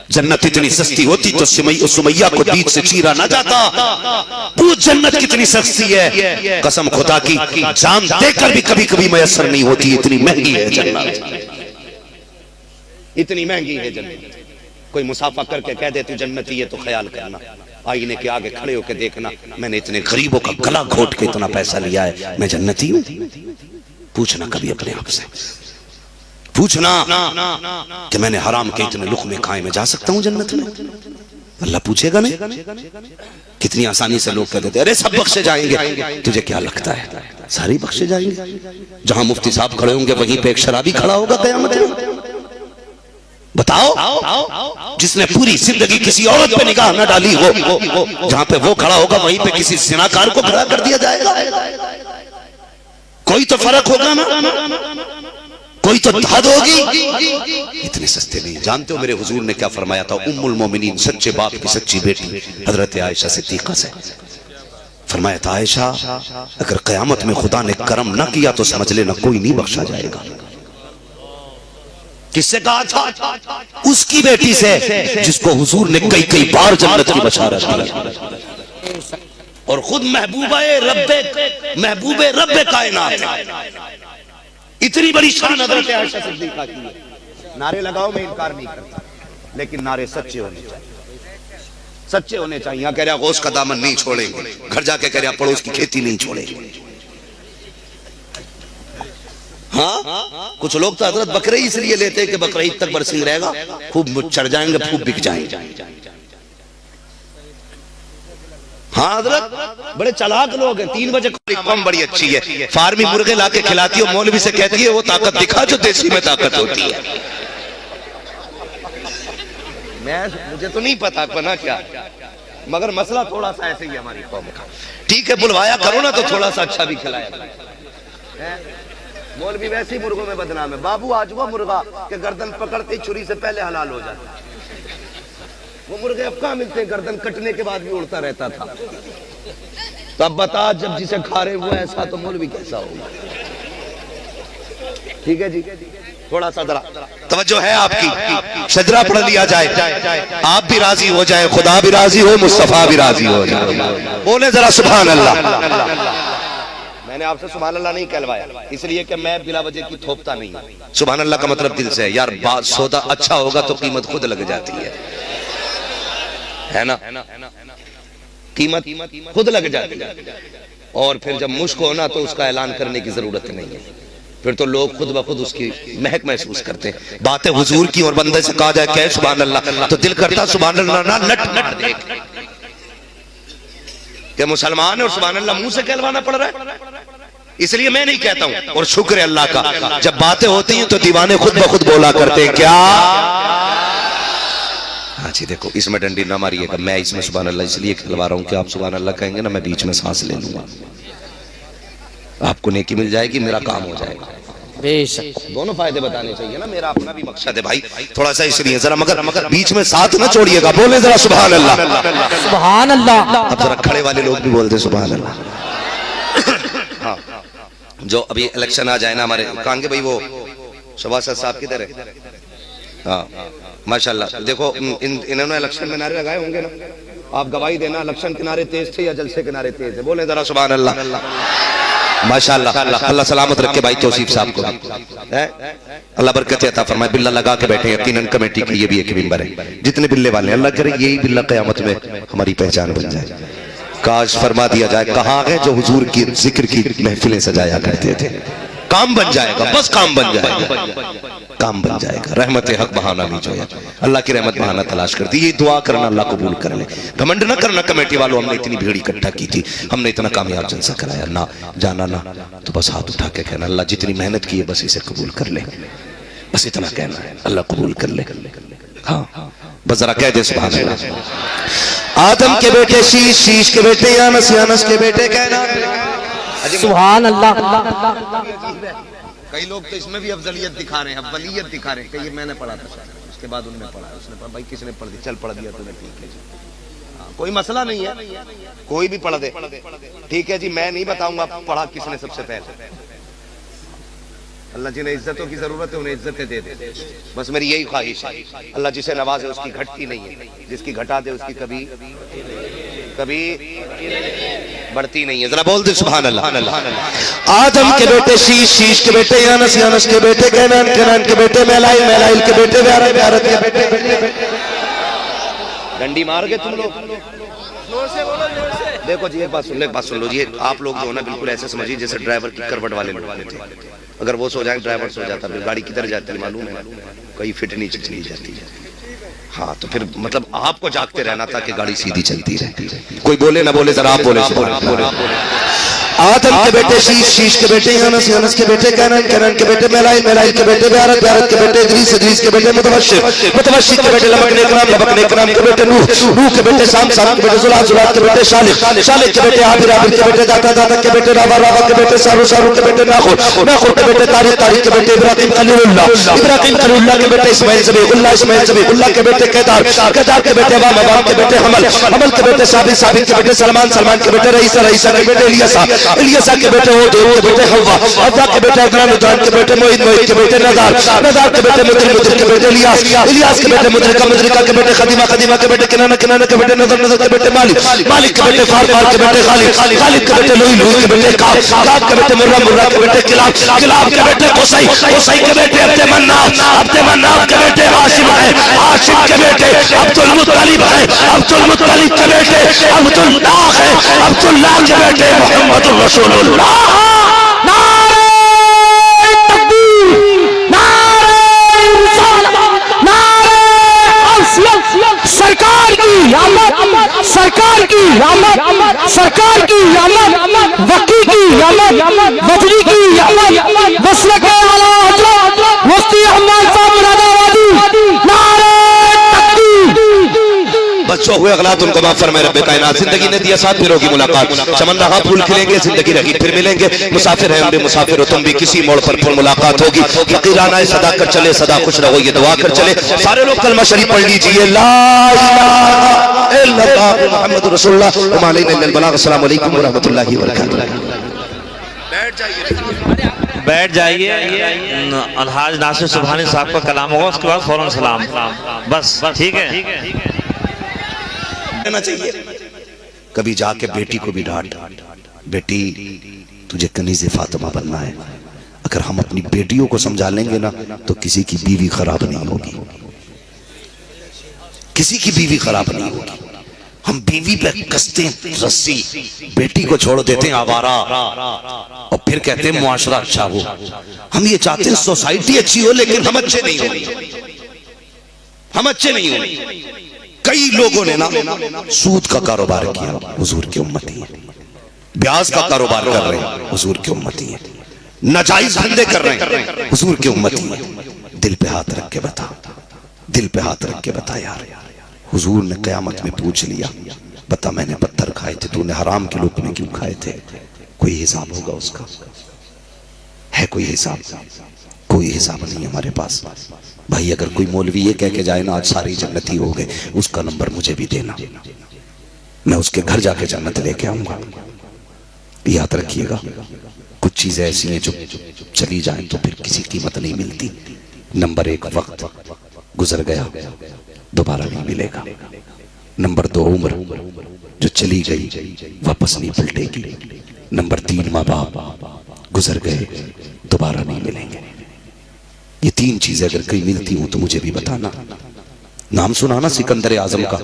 جنت اتنی سستی ہوتی تو سمیہ کو بیچ سے چیرا نہ جاتا. پوچھ جنت کتنی سستی ہے, قسم خدا کی جان دے کر بھی کبھی کبھی میسر نہیں ہوتی. اتنی مہنگی ہے جنت, اتنی مہنگی ہے جنت. کوئی مسافہ کر کے کہہ دے تو جنتی ہے تو خیال کرنا, آئینے کے آگے کھڑے ہو کے دیکھنا میں نے اتنے غریبوں کا گلا گھوٹ کے اتنا پیسہ لیا ہے, میں جنتی ہوں. پوچھنا کبھی اپنے آپ سے, پوچھنا کہ میں نے حرام کے اتنے لقمے کھائے میں جا سکتا ہوں جنت میں. اللہ پوچھے گا نہیں. کتنی آسانی سے لوگ کہہ دیتے ارے سب بخشے جائیں گے. تجھے کیا لگتا ہے ساری بخشے جائیں گے؟ جہاں مفتی صاحب کھڑے ہوں گے وہیں پہ ایک شرابی کھڑا ہوگا قیامت میں. بتاؤ, جس نے پوری زندگی کسی عورت پہ نگاہ نہ ڈالی ہو, جہاں پہ وہ کھڑا ہوگا وہیں پہ کسی زناکار کو کھڑا کر دیا جائے گا. کوئی تو فرق ہوگا نا, کوئی تو حد ہوگی. اتنے سستے نہیں. جانتے ہو میرے حضور نے کیا فرمایا تھا ام المومنین, سچے باپ کی سچی بیٹی حضرت عائشہ صدیقہ سے؟ فرمایا تھا عائشہ اگر قیامت میں خدا نے کرم نہ کیا تو سمجھ لینا کوئی نہیں بخشا جائے گا. کس سے کہا تھا؟ اس کی بیٹی سے جس کو حضور نے کئی بار جنت کی بشارت دی, اور خود محبوب رب کائنات ہے. اتنی بڑی شان حضرت عائشہ صدیقہ کی ہے. نعرے لگاؤ میں انکار نہیں کرتا, لیکن نعرے سچے ہونے چاہیے, سچے ہونے چاہیے. یہاں کہہ رہا غوث کا دامن نہیں چھوڑیں گے, گھر جا کے کہہ رہا پڑوس کی کھیتی نہیں چھوڑیں گے. ہاں, کچھ لوگ تو حضرت بکرے اس لیے لیتے ہیں کہ بقرہ عید تک برسنگ رہے گا, خوب چڑھ جائیں گے, خوب بک جائیں گے. ہاں حضرت بڑے چلاک لوگ ہیں. 3 بجے قوم بڑی اچھی ہے, فارمی مرغے لا کے کھلاتی ہے, مولوی سے کہتی ہے وہ طاقت دکھا جو دیسی میں طاقت ہوتی ہے. مجھے تو نہیں پتا بنا کیا, مگر مسئلہ تھوڑا سا ایسے ہی ہماری قوم کا. ٹھیک ہے بلوایا کرو نا تو تھوڑا سا اچھا بھی کھلایا کرو. مولوی ویسے ہی مرغوں میں بدنام ہے. بابو آج وہ مرغا کہ گردن پکڑتے چھری سے پہلے حلال ہو جاتا. وہ مرغے اب کہاں ملتے, گردن کٹنے کے بعد بھی اڑتا رہتا تھا. تو اب بتا جب جسے کھا رہے وہ ایسا تو مولوی کیسا ہوگا. ٹھیک ہے جی, تھوڑا سا ذرا توجہ ہے آپ کی. شجرہ پڑھ لیا جائے, آپ بھی راضی ہو جائے, خدا بھی راضی ہو, مصطفیٰ بھی راضی ہو جائے. بولے ذرا سبحان اللہ. میں نے آپ سے سبحان اللہ نہیں کہلوایا اس لیے کہ میں بلا وجہ کی تھوپتا نہیں. سبحان اللہ کا مطلب دل سے ہے. یار بات سودا اچھا ہوگا تو قیمت خود لگ جاتی ہے نا, قیمت خود لگ جاتی ہے. اور پھر جب مشک ہونا تو اس کا اعلان کرنے کی ضرورت نہیں ہے, پھر تو لوگ خود بخود اس کی مہک محسوس کرتے ہیں. باتیں حضور کی اور بندے سے کہا جائے کہ سبحان اللہ تو دل کرتا سبحان اللہ نہ نٹ نٹ دیکھ کہ مسلمان ہے اور سبحان اللہ منہ سے کہلوانا پڑ رہا ہے. اس لیے میں نہیں کہتا ہوں, اور شکر ہے اللہ کا جب باتیں ہوتی ہیں تو دیوانے خود بخود بولا کرتے ہیں کیا. ہاں جی دیکھو اس میں ڈنڈی نہ ماریے گا, میں اس میں سبحان اللہ اس لیے کہلوا رہا ہوں کہ آپ سبحان اللہ کہیں گے نا میں بیچ میں سانس لے لوں گا, آپ کو نیکی مل جائے گی, میرا کام ہو جائے گا. دونوں فائدے بتانے چاہیے نا, میرا اپنا بھی مقصد ہے بھائی تھوڑا سا اس لیے ذرا مگر بیچ میں ساتھ نہ چھوڑیے گا. بولے ذرا سبحان اللہ. سبحان اللہ. اب ذرا کھڑے والے لوگ بھی بولتے سبحان اللہ. ہاں جو ابھی الیکشن آ جائے نا ہمارے کہاں گے بھائی وہ شباسد صاحب کدھر ہے. ہاں ماشاءاللہ دیکھو انہوں نے الیکشن میں نعرے لگائے ہوں گے نا, آپ گواہی دینا الیکشن کے نعرے تیز تھے یا جلسے کے نعرے تیز ہے. بولیں ذرا سبحان اللہ. ماشاءاللہ اللہ سلامت رکھے بھائی توصیف صاحب کو, اللہ برکت عطا فرمائے. بلہ لگا کے بیٹھے یقیناً کمیٹی کی یہ بھی ایک ممبر ہے. جتنے بلے والے ہیں اللہ کرے یہی بلہ قیامت میں ہماری پہچان بن جائے. کاش فرما دیا جائے کہاں ہے جو حضور کی ذکر کی محفلیں سجایا کرتے تھے. کام بن جائے گا, بس کام بن جائے گا, کام بن جائے گا. رحمت حق بہانہ نہیں جو ہے, اللہ کی رحمت بہانہ تلاش کرتی. یہ دعا کرنا اللہ قبول کر لے. گھمنڈ نہ کرنا کمیٹی والوں ہم نے اتنی بھیڑ اکٹھا کی تھی, ہم نے اتنا کامیاب جلسہ کرایا, نہ جانا نہ تو بس ہاتھ اٹھا کے کہنا اللہ جتنی محنت کی ہے بس اسے قبول کر لے. بس اتنا کہنا ہے، اللہ قبول کر لے. ہاں بس ذرا کہہ دے سبحان اللہ. آدم کے بیٹے شیش، شیش کے بیٹے یانس، یانس کے بیٹے کہنا. سبحان اللہ. کئی لوگ تو اس میں بھی افضلیت دکھا رہے ہیں، افضلیت دکھا رہے ہیں کہ یہ میں نے پڑھا تھا، اس کے بعد ان نے پڑھا، اس نے پڑھا. بھائی کس نے پڑھ دی؟ چل پڑھ دیا تو نے، ٹھیک ہے جی، کوئی مسئلہ نہیں ہے، کوئی بھی پڑھ دے، ٹھیک ہے جی. میں نہیں بتاؤں گا پڑھا کس نے سب سے پہلے. اللہ جنہیں عزتوں کی ضرورت ہے انہیں عزتیں دے دے، بس میری یہی خواہش ہے. اللہ جسے نوازے اس کی گھٹتی نہیں ہے، جس کی گھٹا دے اس کی کبھی کبھی بڑھتی نہیں ہے. ذرا بول دے سبحان اللہ. آدم کے بیٹے شیش، شیش کے بیٹے یانس، یانس کے بیٹے کینان، کینان کے بیٹے میلائل، میلائل کے بیٹے بیارت، بیارت کے بیٹے. ڈنڈی مار گئے تم لوگ. دیکھو جی ایک بات سن لو جی. آپ لوگ جو ہے نا بالکل ایسے سمجھیے جیسے ڈرائیور کی کروٹ والے لوگ ہوتے ہیں. اگر وہ سو جائیں ڈرائیور سو جاتا، پھر گاڑی کدھر جاتی ہے معلوم ہے، کہیں فٹ نہیں چلی جاتی ہے. ہاں تو پھر مطلب آپ کو جاگتے رہنا تھا کہ گاڑی سیدھی چلتی رہتی ہے. کوئی بولے نہ بولے ذرا آپ بولے. آدم کے بیٹے شیش، شیش کے بیٹے یانس، یانس کے بیٹے کینان، کینان کے بیٹے میلائل، میلائل کے بیٹے بیارت، بیارت کے بیٹے ادریس، ادریس کے بیٹے متوشر، متوشر کے بیٹے لبکنے اکرام، لبکنے اکرام کے بیٹے نوح، نوح کے بیٹے سام، سام کے بیٹے زلات، زلات کے بیٹے شالق، شالق کے بیٹے عابر، عابر کے بیٹے داتا، داتا کے بیٹے راوا، راوا کے بیٹے سارو، سارو کے بیٹے ناخور، ناخور کے بیٹے تاریخ، تاریخ کے بیٹے ابراہیم خلیل اللہ، ابراہیم خلیل اللہ کے بیٹے اسماعیل ذبیح اللہ، اسماعیل ذبیح اللہ کے بیٹے قیدار، قیدار کے بیٹے عوام، عوام کے بیٹے حمل، حمل کے بیٹے ثابت، ثابت کے بیٹے سلمان، سلمان کے بیٹے رئیسہ، رئیسہ کے بیٹے الیاسا، الیاسا کے بیٹے ہود، ہود کے بیٹے حوا، حوا کے بیٹے عدنان، عدنان کے بیٹے معید، معید کے بیٹے نزار، نزار کے بیٹے مدر، مدر کے بیٹے الیاس، الیاس کے بیٹے مدرکہ، مدرکہ کے بیٹے خدیمہ، خدیمہ کے بیٹے کنانہ، کنانہ کے بیٹے نظر، نظر کے بیٹے مالک، مالک کے بیٹے فار، فار کے بیٹے خالد، خالد کے بیٹے لوئی، لوئی کے بیٹے کعب، کعب کے بیٹے مرہ، مرہ کے بیٹے کلاب، کلاب کے بیٹے قصی، قصی کے بیٹے عبد مناف، عبد مناف کے بیٹے ہاشم ہیں، ہاشم کے بیٹے عبد المطلب ہیں، عبد المطلب کے بیٹے عبد اللہ ہیں، عبد اللہ کے بیٹے محمد رسول اللہ. سرکار کی آمد، سرکار کی آمد، سرکار کی آمد، وقی کی آمد، وفری کی آمد، مسلک اعلیٰ حضرت مفتی احمد صاحب مرادآبادی. نعرہ تکبیر. بچوں ہوئے اغلاط ان کو معاف فرمائے رب کائنات. زندگی نے دیا ساتھ پھر ہوگی ملاقات. چمن رہا پھول کھلیں گے، زندگی رہی پھر ملیں گے. مسافر ہیں ہم بھی مسافر ہو تم بھی، کسی موڑ پر پھر ملاقات ہوگی. فقیرانہ صدا کر چلے، صدا خوش رہو یہ دعا کر چلے. سارے لوگ کلمہ شریف پڑھ لیجئے. لا الہ الا اللہ محمد رسول اللہ وما علینا الا البلاغ. السلام علیکم ورحمۃ اللہ وبرکاتہ. بیٹھ جائیے. الحاج ناصر سبحانی صاحب کا کلام ہوگا، اس کے بعد فوراً سلام. بس ٹھیک ہے. چاہیے کبھی جا کے بیٹی کو بھی ڈانٹ، بیٹی تجھے کنیز فاطمہ بننا ہے. اگر ہم اپنی بیٹیوں کو سمجھا لیں گے نا تو کسی کی بیوی خراب نہیں ہوگی، کسی کی بیوی خراب نہیں ہوگی. ہم بیوی پہ کستے ہیں رسی، بیٹی کو چھوڑ دیتے ہیں آوارہ اور پھر کہتے ہیں معاشرہ اچھا ہو. ہم یہ چاہتے ہیں سوسائٹی اچھی ہو لیکن ہم اچھے نہیں ہوں، ہم اچھے نہیں ہوں. کئی لوگوں نے نا سود کا کاروبار کیا، حضور کی امتی ہے. بیاز کا کاروبار کر رہے ہیں، حضور کی امتی ہے. ناجائز دھندے کر رہے ہیں، حضور کی امتی ہے. دل پہ ہاتھ رکھ کے بتا، دل پہ ہاتھ رکھ کے بتا یار. حضور نے قیامت میں پوچھ لیا، بتا میں نے پتھر کھائے تھے، تو نے حرام کے لقمے کیوں کھائے تھے؟ کوئی حساب ہوگا اس کا؟ ہے کوئی حساب؟ کوئی حساب نہیں ہمارے پاس. بھائی اگر کوئی مولوی یہ کہہ کے جائے نا آج ساری جنتی ہو گئے، اس کا نمبر مجھے بھی دینا، میں اس کے گھر جا کے جنت لے کے آؤں گا. یاد رکھیے گا کچھ چیزیں ایسی ہیں جو چلی جائیں تو پھر کسی قیمت نہیں ملتی. نمبر ایک وقت گزر گیا دوبارہ نہیں ملے گا. نمبر دو عمر جو چلی گئی واپس نہیں پلٹے گی. نمبر تین ماں باپ گزر گئے دوبارہ نہیں ملیں گے. یہ تین چیزیں اگر کہیں ملتی ہوں تو مجھے بھی بتانا. نام سنانا سکندر اعظم کا،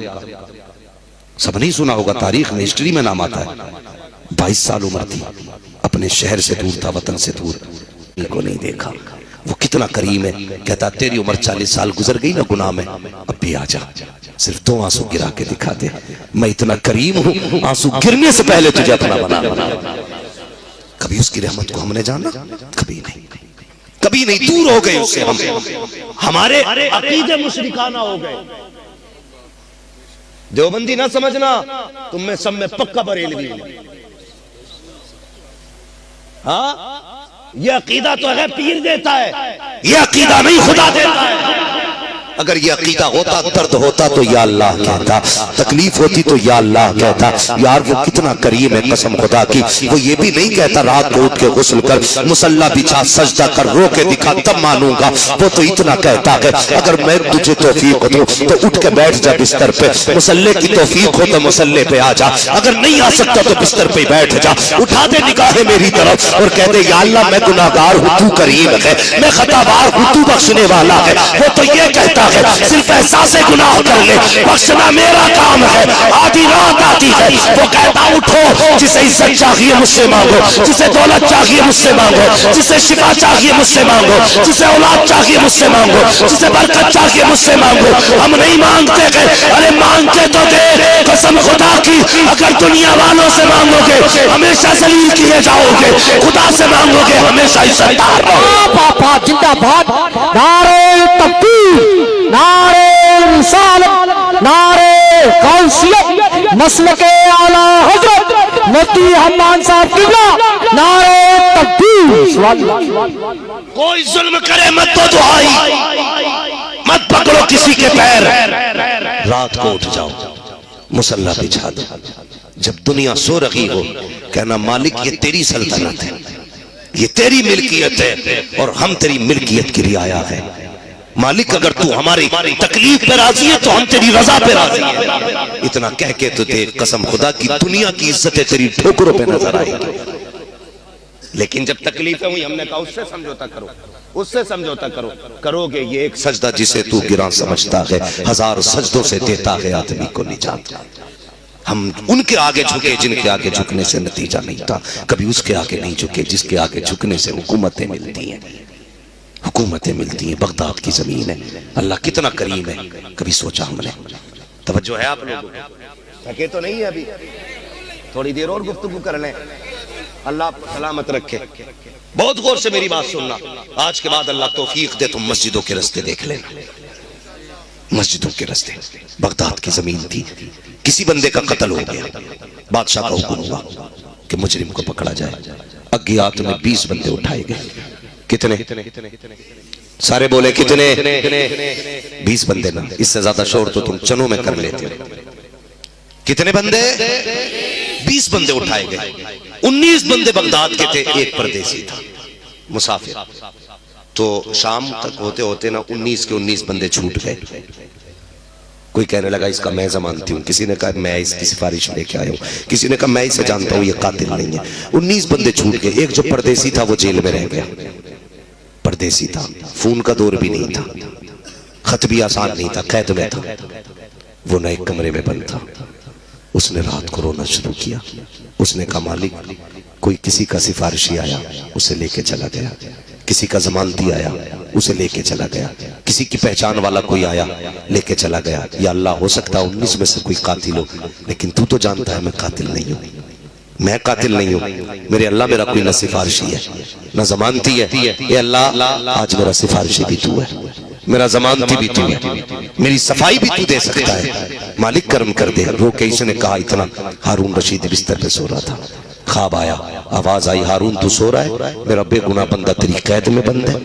سب نہیں سنا ہوگا، تاریخ میں ہسٹری میں نام آتا ہے. 22 سال عمر تھی، اپنے شہر سے دور تھا، وطن سے دور، ان کو نہیں دیکھا. وہ کتنا کریم ہے، کہتا تیری عمر 40 سال گزر گئی نا گناہ میں، اب بھی آ جا، صرف 2 آنسو گرا کے دکھا دے. میں اتنا کریم ہوں، آنسو گرنے سے پہلے تجھے اپنا بنا. کبھی اس کی رحمت کو ہم نے جانا؟ کبھی نہیں، کبھی نہیں، دور ہو گئے اس سے ہم، ہمارے عقیدے مشرکانہ ہو گئے. دیوبندی نہ سمجھنا، تم میں سب میں پکا بریلوی ہے. ہاں یہ عقیدہ تو ہے پیر دیتا ہے، یہ عقیدہ نہیں خدا دیتا ہے. اگر یہ عقیدہ ہوتا، درد ہوتا تو یا اللہ کہتا، تکلیف ہوتی تو یا اللہ کہتا. یار وہ کتنا کریم ہے قسم خدا کی، وہ یہ بھی نہیں کہتا رات کو اٹھ کے غسل کر، مصلی بچھا، سجدہ کر، رو کے دکھا تب مانوں گا. وہ تو اتنا کہتا ہے اگر میں تجھے توفیق دوں تو اٹھ کے بیٹھ جا بستر پہ، مصلی کی توفیق ہو تو مصلی پہ آ جا، اگر نہیں آ سکتا تو بستر پہ بیٹھ جا. اٹھا دے نگاہیں میری طرف اور کہہ دے یا اللہ میں گناہگار ہوں، تو کریم ہے، میں خطا بار ہوں، تو بخشنے والا ہے. وہ تو یہ کہتا صرف احساس گناہ کر لے، بخشنا میرا کام ہے. آدھی رات آتی ہے وہ کہتا اٹھو، جسے عزت چاہیے مجھ سے مانگو، جسے دولت چاہیے مجھ سے مانگو، جسے شفا چاہیے مجھ سے مانگو، جسے اولاد چاہیے مجھ سے مانگو، جسے برکت چاہیے مجھ سے مانگو. ہم نہیں مانگتے گئے، ارے مانگتے تو دے قسم خدا کی. اگر دنیا والوں سے مانگو گے ہمیشہ ذلیل کیے جاؤ گے، خدا سے مانگو گے ہمیشہ عزتدار رہو. پاپا زندہ باد. نعرہ تکبیر، نعرہ رسالت، نعرہ قوسیت، مسلک اعلیٰ حضرت مفتی حمان صاحب قبلہ، نعرہ تکبیر. کوئی ظلم کرے مت تو دعائی، مت پکڑو کسی کے پیر. رات کو اٹھ جاؤ، مصلی بچھا دو، جب دنیا سو رہی ہو کہنا مالک یہ تیری سلطنت ہے، یہ تیری ملکیت ہے اور ہم تیری ملکیت کی رعایا ہے. مالک اگر تو ہماری تکلیف پہ راضی ہے تو ہم تیری رضا پہ راضی ہیں. اتنا کہہ کے تو دیکھ قسم خدا کی دنیا کی عزتیں تیری ٹھوکروں پہ نظر آئے گی. لیکن جب تکلیفیں ہوئی ہم نے کہا اس سے سمجھوتا کرو، اس سے سمجھوتا کرو. کرو گے یہ ایک سجدہ جسے تو گراں سمجھتا ہے، ہزار سجدوں سے دیتا ہے آدمی کو نجات. ہم ان کے آگے جھکے جن کے آگے جھکنے سے نتیجہ نہیں تھا، کبھی اس کے آگے نہیں جھکے جس کے آگے جھکنے سے حکومتیں ملتی ہیں. حکومتیں ملتی ہیں، بغداد کی زمین ہے. اللہ کتنا کریم ہے، کبھی سوچا ہم نے؟ توجہ ہے آپ لوگوں کو؟ تھکے تو نہیں ہے ابھی؟ تھوڑی دیر اور گفتگو کر لیں. اللہ آپ کو سلامت رکھے. بہت غور سے میری بات سننا. آج کے بعد اللہ توفیق دے تم مسجدوں کے رستے دیکھ لینا. مسجدوں کے رستے، بغداد کی زمین تھی، کسی بندے کا قتل ہو گیا، بادشاہ کا حکم ہوا کہ مجرم کو پکڑا جائے. اگیات میں 20 بندے اٹھائے گئے. کتنے؟ سارے بولے کتنے؟ 20 بندے نا، اس سے زیادہ شور تو تم چنوں میں کر لیتے. کتنے بندے؟ 20 بندے اٹھائے گئے. 19 بندے بغداد کے تھے، ایک پردیسی تھا مسافر. تو شام تک ہوتے ہوتے نا 19 کے 19 بندے چھوٹ گئے. کوئی کہنے لگا اس کا میں زمانتی ہوں، کسی نے کہا میں اس کی سفارش لے کے آیا ہوں، کسی نے کہا میں اسے جانتا ہوں یہ قاتل نہیں ہے. 19 بندے چھوٹ گئے. ایک جو پردیسی تھا وہ جیل میں رہ گیا. پردیسی تھا، فون کا دور بھی نہیں تھا، خط بھی آسان نہیں تھا، قید میں تھا. وہ نہ ایک کمرے میں بند تھا. اس نے رات کو رونا شروع کیا. اس نے کہا مالک کوئی کسی کا سفارشی آیا اسے لے کے چلا گیا، کسی کا ضمانتی آیا اسے لے کے چلا گیا، کسی کی پہچان والا کوئی آیا لے کے چلا گیا. یا اللہ ہو سکتا 19 میں سے کوئی قاتل ہو، لیکن تو تو جانتا ہے میں قاتل نہیں ہوں، میں قاتل نہیں ہوں. میرے اللہ میرا کوئی نہ سفارشی ہے نہ ضمانتی ہے. اے اللہ آج میرا سفارشی بھی تو ہے، میرا ضمانتی بھی تو ہے، میری صفائی بھی تو دے سکتا ہے. مالک کرم کر دے. رو کے اس نے کہا اتنا. ہارون رشید بستر پہ سو رہا تھا. خواب آیا، آواز آئی ہارون تو سو رہا ہے، میرا بے گناہ بندہ تیری قید میں بند ہے.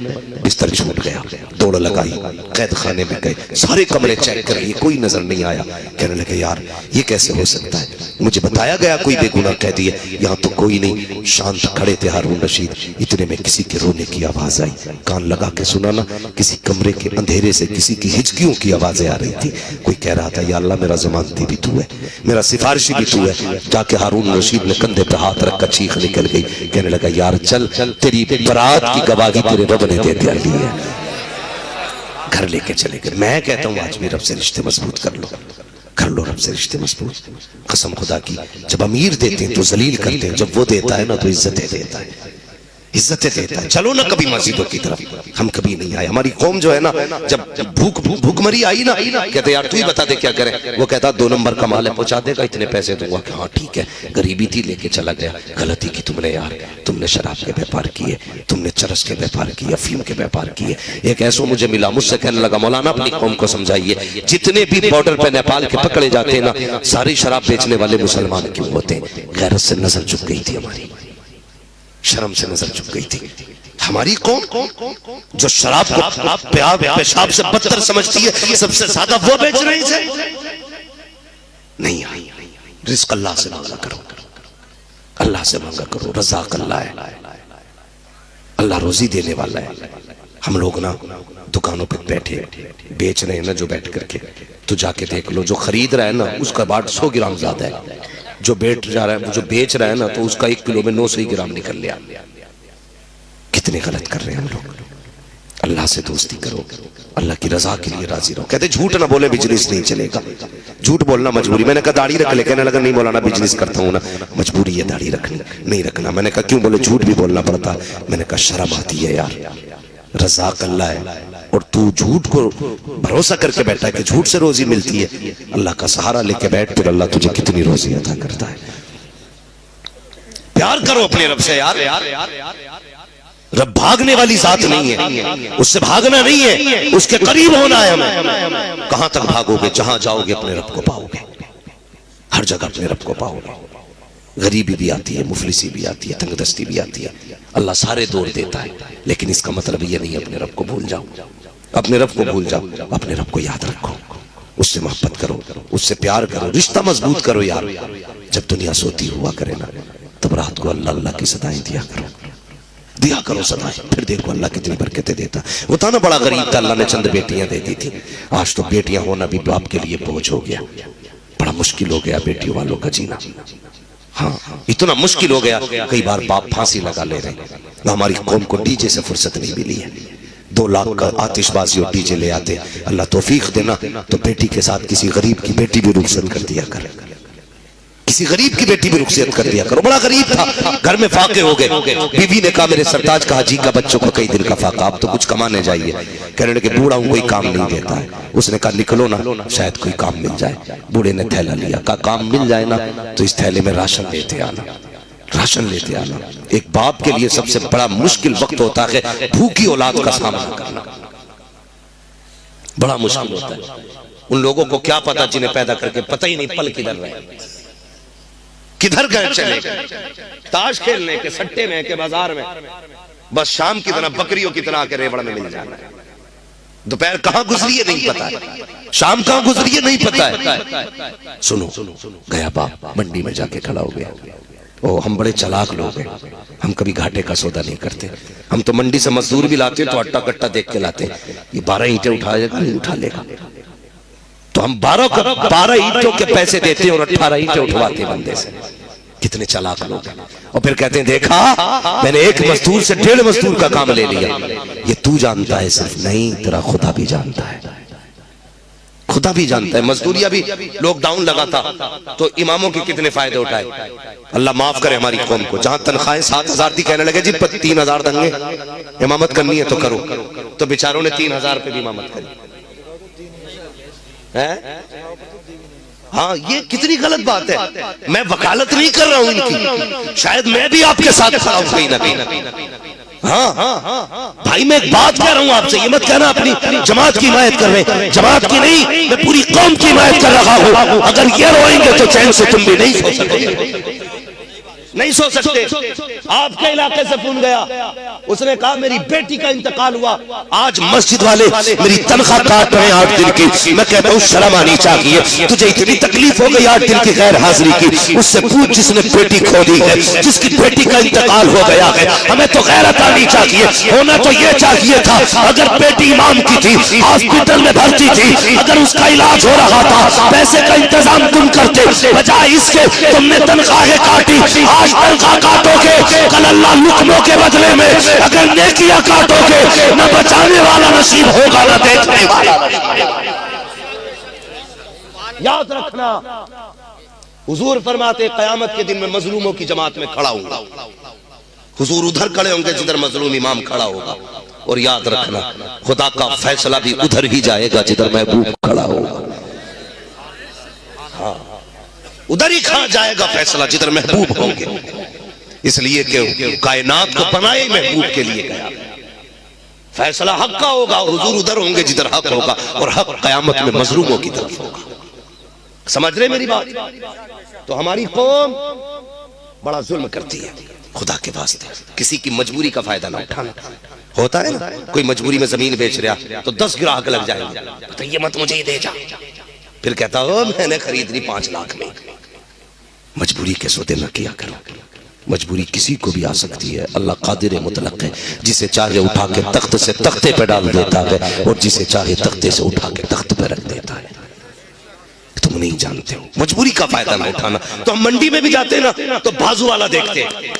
بستر چھوٹ گیا. دوڑ لگائی، قید خانے میں گئے، سارے کمرے چیک کر لیے، کوئی نظر نہیں آیا. کہنے لگے یار یہ کیسے ہو سکتا ہے، مجھے بتایا گیا کوئی بے گناہ قیدی ہے، یہاں تو کوئی نہیں. شانت کھڑے تھے ہارون رشید. اتنے میں کسی کے رونے کی آواز آئی. کان لگا کے سنا نا، کسی کمرے کے اندھیرے سے کسی کی ہچکیوں کی آوازیں آ رہی تھی. کوئی کہہ رہا تھا یا اللہ میرا ضمانتی بھی تو ہے، میرا سفارشی بھی تو ہے. جا کے ہارون رشید نے کندھے پہ ہاتھ رکھ کر چیخ نکل گئی. کہنے لگا یار چل، تیری برات کی گواہی تیرے رب نے دے دی ہے. گھر لے کے چلے گئے. میں کہتا ہوں آج بھی رب سے رشتے مضبوط کر لو، کر لو رب سے رشتے مضبوط. قسم خدا کی جب امیر دیتے ہیں تو ذلیل کرتے ہیں، جب وہ دیتا ہے نا تو عزتیں دیتا ہے. عزتیں دیتا ہے. چلو نا کبھی مسجدوں کی طرف. ہم کبھی نہیں آئے. ہماری قوم جو ہے نا جب بھوک مری آئی نا کہتے یار تو ہی بتا دے کیا کرے. وہ کہتا 2 نمبر کا مال ہے پہنچا دے گا اتنے پیسے دوں گا. کہ ہاں ٹھیک ہے. غریبی تھی لے کے چلا گیا. غلطی کی تم نے یار. تم نے شراب کے بیپار کیے, تم نے چرس کے بیپار کیے, افیم کے بیپار کیے. ایک ایسو مجھے ملا مجھ سے کہنے لگا مولانا اپنی قوم کو سمجھائیے جتنے بھی بارڈر پہ نیپال کے پکڑے جاتے ہیں نا ساری شراب بیچنے والے مسلمان کیوں ہوتے ہیں؟ غیرت سے نظر جھک گئی تھی ہماری, شرم سے نظر جھک گئی تھی. ہماری قوم جو شراب کو پیشاب سے بدتر سمجھتی ہے سب سے زیادہ وہ بیچ رہی ہے. نہیں آئی. رزق اللہ سے مانگا کرو, اللہ سے مانگا کرو. رزاق اللہ ہے, اللہ روزی دینے والا ہے. ہم لوگ نا دکانوں پہ بیٹھے بیچ رہے ہیں نا جو بیٹھ کر کے, تو جا کے دیکھ لو جو خرید رہا ہے نا اس کا باٹ 100 گرام زیادہ ہے. جو بیٹھ جا رہا ہے جو بیچ رہا ہے نا تو اس کا 1 کلو میں 900 گرام نکل لیا. کتنے غلط کر رہے ہیں ہم لوگ. اللہ سے دوستی کرو, اللہ کی رضا کے لیے راضی رہو. کہتے جھوٹ نہ بولے بزنس نہیں چلے گا. جھوٹ بولنا مجبوری. میں نے کہا داڑھی رکھ لے. کہنے لگا نہیں مولانا بزنس کرتا ہوں نا مجبوری ہے داڑھی رکھنی. نہیں رکھنا. میں نے کہا کیوں؟ بولے جھوٹ بھی بولنا پڑتا. میں نے کہا شرم آتی ہے یار. رزاق اللہ ہے اور تو جھوٹ کو بھروسہ کر کے بیٹھا ہے کہ جھوٹ سے روزی ملتی ہے. اللہ کا سہارا لے کے بیٹھ پھر اللہ تجھے کتنی روزی عطا کرتا ہے. پیار کرو اپنے رب سے یار. رب بھاگنے والی ذات نہیں ہے, اس سے بھاگنا نہیں ہے, اس کے قریب ہونا ہے ہمیں. کہاں تک بھاگو گے؟ جہاں جاؤ گے اپنے رب کو پاؤ گے. ہر جگہ اپنے رب کو پاؤ گے. غریبی بھی آتی ہے, مفلسی بھی آتی ہے, تنگ دستی بھی آتی ہے. اللہ سارے دور دیتا ہے لیکن اس کا مطلب یہ نہیں اپنے رب کو بھول جاؤ. اپنے رب کو بھول جاؤ. اپنے رب کو یاد رکھو, اس سے محبت کرو, اس سے پیار کرو, رشتہ مضبوط کرو یار. جب دنیا سوتی ہوا کرے نا تب رات کو اللہ اللہ کی صدائیں دیا کرو صدائیں. پھر دیکھو اللہ کتنی برکتیں دیتا. وہ تھا نا بڑا غریب تھا, اللہ نے چند بیٹیاں دے دی تھی. آج تو بیٹیاں ہونا بھی باپ کے لیے بوجھ ہو گیا. بڑا مشکل ہو گیا بیٹیوں والوں کا جینا. ہاں اتنا مشکل ہو گیا کئی بار باپ پھانسی لگا لے رہے. ہماری قوم کو ڈی جے سے فرصت نہیں ملی ہے. 2 لاکھ کا آتش بازی اور ڈی جے لے آتے. اللہ توفیق دینا تو بیٹی کے ساتھ کسی غریب کی بیٹی بھی رخصت کر دیا کر. کسی غریب کی بیٹی بھی رخصت کر دیا کرو. بڑا غریب تھا, گھر میں فاقے ہو گئے. بیوی نے کہا میرے سرتاج کا حاجی کا بچوں کو کئی دل کا فاقہ, آپ تو کچھ کمانے جائیے. کہنے لگے بوڑھا ہوں کوئی کام نہیں دیتا ہے. اس نے کہا نکلو نا شاید کوئی کام مل جائے. بوڑھے نے تھیلا لیا, کہا کام مل جائے نا تو اس تھیلے میں راشن لیتے آنا. راشن لیتے آنا. ایک باپ کے لیے سب سے بڑا مشکل وقت ہوتا ہے بھوکی اولاد کا سامنا کرنا. بڑا مشکل ہوتا ہے. ان لوگوں کو کیا پتا جنہیں پیدا کر کے پتہ ہی نہیں پل کدھر رہے, کدھر گئے چلے گئے. تاش کھیلنے کے, سٹے میں کے, بازار میں, بس شام کی طرح بکریوں کی طرح کے ریوڑ میں مل جانا ہے. دوپہر کہاں گزری ہے نہیں پتا ہے, شام کہاں گزری ہے نہیں پتا ہے. سنو گیا باپ منڈی میں جا کے کھڑا ہو گیا. ہم بڑے چلاک لوگ ہیں, ہم کبھی گھاٹے کا سودا نہیں کرتے. ہم تو منڈی سے مزدور بھی لاتے تو اٹا کٹا دیکھ کے لاتے. یہ 12 اینٹیں اٹھائے گا نہیں اٹھا لے گا, تو ہم 12 اینٹوں کے پیسے دیتے ہیں اور 18 اینٹیں اٹھواتے بندے سے. کتنے چلاک لوگ ہیں. اور پھر کہتے ہیں دیکھا میں نے ایک مزدور سے 1.5 مزدور کا کام لے لیا. یہ تو جانتا ہے صرف نہیں, تیرا خدا بھی جانتا ہے. خدا بھی جانتا ہے. مزدوریہ بھی لوک ڈاؤن لگا تھا تو اماموں کی کتنے فائدے اٹھائے. اللہ معاف کرے ہماری قوم کو. جہاں تنخواہیں 7,000 تھی کہنے لگے جی 3,000 دیں گے, امامت کرنی ہے تو کرو. تو بیچاروں نے 3,000 پہ بھی امامت کری. ہاں یہ کتنی غلط بات ہے. میں وکالت نہیں کر رہا ہوں ان کی, شاید میں بھی آپ کے ساتھ کھڑا ہوں کہیں نہ کہیں. ہاں بھائی میں ایک بات کہہ رہا ہوں آپ سے, یہ مت کہنا اپنی جماعت کی حمایت کر رہے ہیں. جماعت کی نہیں, میں پوری قوم کی حمایت کر رہا ہوں. اگر یہ روئیں گے تو چین سے تم بھی نہیں سو سکتے. نہیں سو سکتے. آپ کے علاقے سے فون گیا, اس نے کہا میری بیٹی کا انتقال ہوا, آج مسجد والے میری تنخواہ کاٹ رہے ہیں 8 دن کی. میں کہتا ہوں شرم آنی چاہیے. تجھے اتنی تکلیف ہو گئی 8 دن کی غیر حاضری کی, اس سے پوچھ جس نے بیٹی کھو دی ہے, جس کی بیٹی کا انتقال ہو گیا ہے. ہمیں تو غیرت آنی چاہیے. ہونا تو یہ چاہیے تھا اگر بیٹی امام کی تھی, ہاسپٹل میں بھرتی تھی, اگر اس کا علاج ہو رہا تھا, پیسے کا انتظام تم کرتے, بجائے اس کے تم نے تنخواہیں کاٹی. آج تنخواہ کاٹو گے, کل اللہ لقموں کے بدلے میں اگر نیکیاں کاٹو گے, نہ بچانے والا نصیب ہوگا نہ دیکھنے والا. یاد رکھنا, حضور فرماتے قیامت کے دن میں مظلوموں کی جماعت میں کھڑا ہوں گا. حضور ادھر کھڑے ہوں گے جدھر مظلوم امام کھڑا ہوگا، اور یاد رکھنا خدا کا فیصلہ بھی ادھر ہی جائے گا جدھر محبوب کھڑا ہوگا. ہاں ادھر ہی کھا جائے گا فیصلہ جدھر محبوب ہوں گے، اس لیے کہ کائنات کو بنائے محبوب کے لیے گیا. فیصلہ حق کا ہوگا اور حضور ادھر ہوں گے جدھر حق ہوگا، اور حق قیامت میں مظلوموں کی طرف ہوگا. سمجھ رہے میری بات؟ تو ہماری قوم بڑا ظلم کرتی ہے. خدا کے واسطے کسی کی مجبوری کا فائدہ نہ اٹھانا. ہوتا ہے نا کوئی مجبوری میں زمین بیچ رہا تو 10 گراہک لگ جائیں گے، تو یہ مت مجھے ہی دے جا، پھر کہتا ہو میں نے خرید لی 5 لاکھ میں. مجبوری کے سودے نہ کیا کرو. مجبوری کسی کو بھی آ سکتی ہے. اللہ قادر مطلق ہے، جسے چاہے اٹھا کے تخت سے تختے پہ ڈال دیتا ہے، اور جسے چاہے تختے سے اٹھا کے تخت پہ رکھ دیتا ہے. تم نہیں جانتے ہو. مجبوری کا فائدہ نہ اٹھانا. تو ہم منڈی میں بھی جاتے ہیں نا تو بازو والا دیکھتے ہیں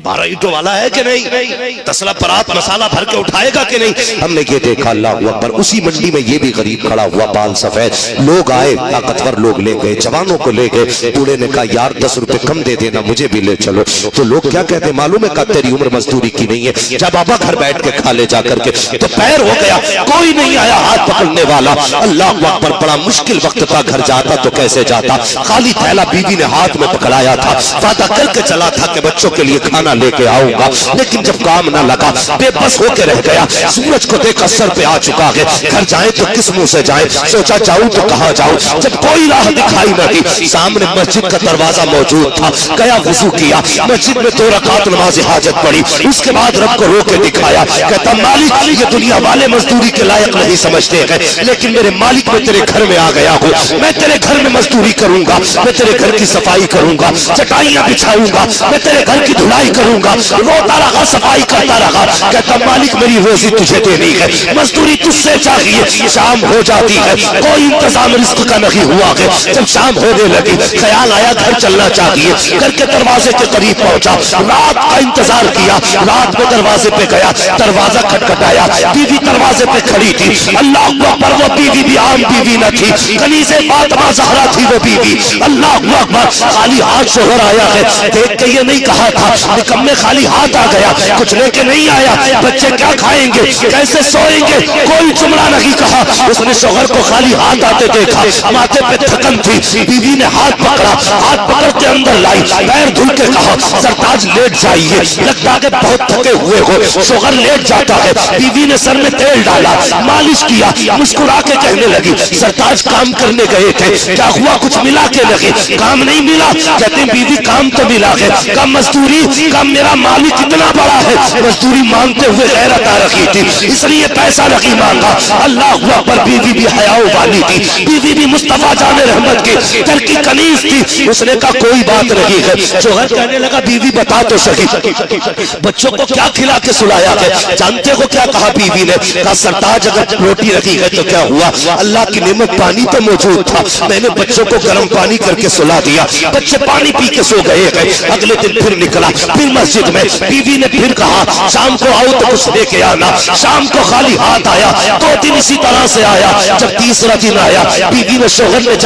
12 اینٹوں والا ہے کہ نہیں، تسلا پرات مسالہ بھر کے اٹھائے گا کہ نہیں. ہم نے یہ دیکھا اللہ اکبر، اسی منڈی میں یہ بھی غریب کھڑا ہوا بال سفید. لوگ آئے، طاقتور لوگ لے گئے، جوانوں کو لے گئے. بوڑھے نے کہا یار 10 روپے کم دے دینا، مجھے بھی لے چلو. تو لوگ کیا کہتے ہیں معلوم ہے؟ کہ تیری عمر مزدوری کی نہیں ہے، جب بابا گھر بیٹھ کے کھا لے جا کر کے. تو پیر ہو گیا، کوئی نہیں آیا ہاتھ پکڑنے والا. اللہ اکبر، بڑا مشکل وقت تھا. گھر جاتا تو کیسے جاتا؟ خالی تھیلا بیوی نے ہاتھ میں پکڑایا تھا، وعدہ کر کے چلا تھا کہ بچوں کے لیے کھانا لے کے آؤں گا. لیکن جب کام نہ لگا بے بس ہو کے رہ گیا. سورج کو دیکھا سر پہ آ چکا ہے، گھر جائیں تو کس منہ سے جائیں؟ سوچا جاؤں تو کہاں جاؤں؟ جب کوئی راہ دکھائی نہ دی، سامنے مسجد کا دروازہ موجود تھا. گیا وضو کیا، مسجد میں 2 رکعت نماز حاجت پڑھی. اس کے بعد رب کو رو کے دکھایا، کہتا مالک یہ دنیا والے مزدوری کے لائق نہیں سمجھتے ہیں، لیکن میرے مالک میں تیرے گھر میں آ گیا ہوں. میں تیرے گھر میں مزدوری کروں گا، میں تیرے گھر کی صفائی کروں گا، چٹائیاں بچھاؤں گا، میں تیرے گھر کی دھلائی کروں گا. روتا رہا، صفائی کرتا رہا. کہتا مالک میری روزی تجھے دینی ہے، مزدوری تجھ سے چاہیے. شام ہو جاتی ہے، کوئی انتظام رزق کا نہیں ہوا ہے. جب شام ہونے لگی خیال آیا گھر چلنا چاہیے. گھر کے دروازے کے قریب پہنچا، رات کا انتظار کیا. رات میں دروازے پہ گیا، دروازہ کھٹکھٹایا. بیوی دروازے پہ کھڑی تھی. اللہ اکبر، وہ بیوی بھی عام بیوی نہ تھی، کنیزہ فاطمہ زہرا تھی وہ بیوی. اللہ اکبر، خالی ہاتھ شوہر آیا ہے. دیکھ کے یہ نہیں کہا تھا نکمے خالی ہاتھ آ گیا، کچھ لے کے نہیں آیا. بچے کیا کھائیں گے، کیسے سوئیں گے، کوئی جملہ نہیں کہا. اس نے شوہر کو خالی ہاتھ آتے دیکھا، ماتھے پہ تھکن تھی. بیوی نے ہاتھ پکڑا، ہاتھ پکڑ کے اندر لائی، پیر دھل کے کہا سرتاج لیٹ جائیے، لگتا کہ بہت تھکے ہوئے ہو. شوہر لیٹ جاتا ہے. بیوی نے سر میں تیل ڈالا، مالش کیا، مسکرا کے کہنے لگی سرتاج کام کرنے گئے تھے، کیا ہوا کچھ ملا کے لگے؟ کام نہیں ملا. کہتے ہیں بیوی کام تو ملا ہے. کم مزدوری، کم میرا مالک اتنا بڑا ہے، مزدوری مانگتے ہوئے غیرت آ رکھی تھی، اس لیے پیسہ نہیں مانگا. اللہ اکبر، بیوی بھی حیاء والی تھی، بیوی بھی مصطفیٰ جان رحمت کی گھر کی کنیز تھی. اس نے کہا کوئی بات نہیں ہے. شوہر کہنے لگا بیوی بتا تو صحیح بچوں کو کیا کھلا کے سلایا ہے؟ جانتے ہو کیا کہا بیوی نے؟ کہا سرتاج اگر روٹی رکھی ہے تو کیا ہوا، اللہ کی نعمت پانی تو موجود تھا، میں نے بچوں کو گرم پانی کر کے سلا دیا، بچے پانی پی کے سو گئے ہیں. اگلے دن پھر نکلا، پھر مسجد میں. بیوی نے پھر کہا شام کو آؤ تو کچھ لے کے آنا. شام کو خالی ہاتھ آیا. 2 دن اسی طرح سے آیا. جب تیسرا دن آیا بیوی نے شوہر نے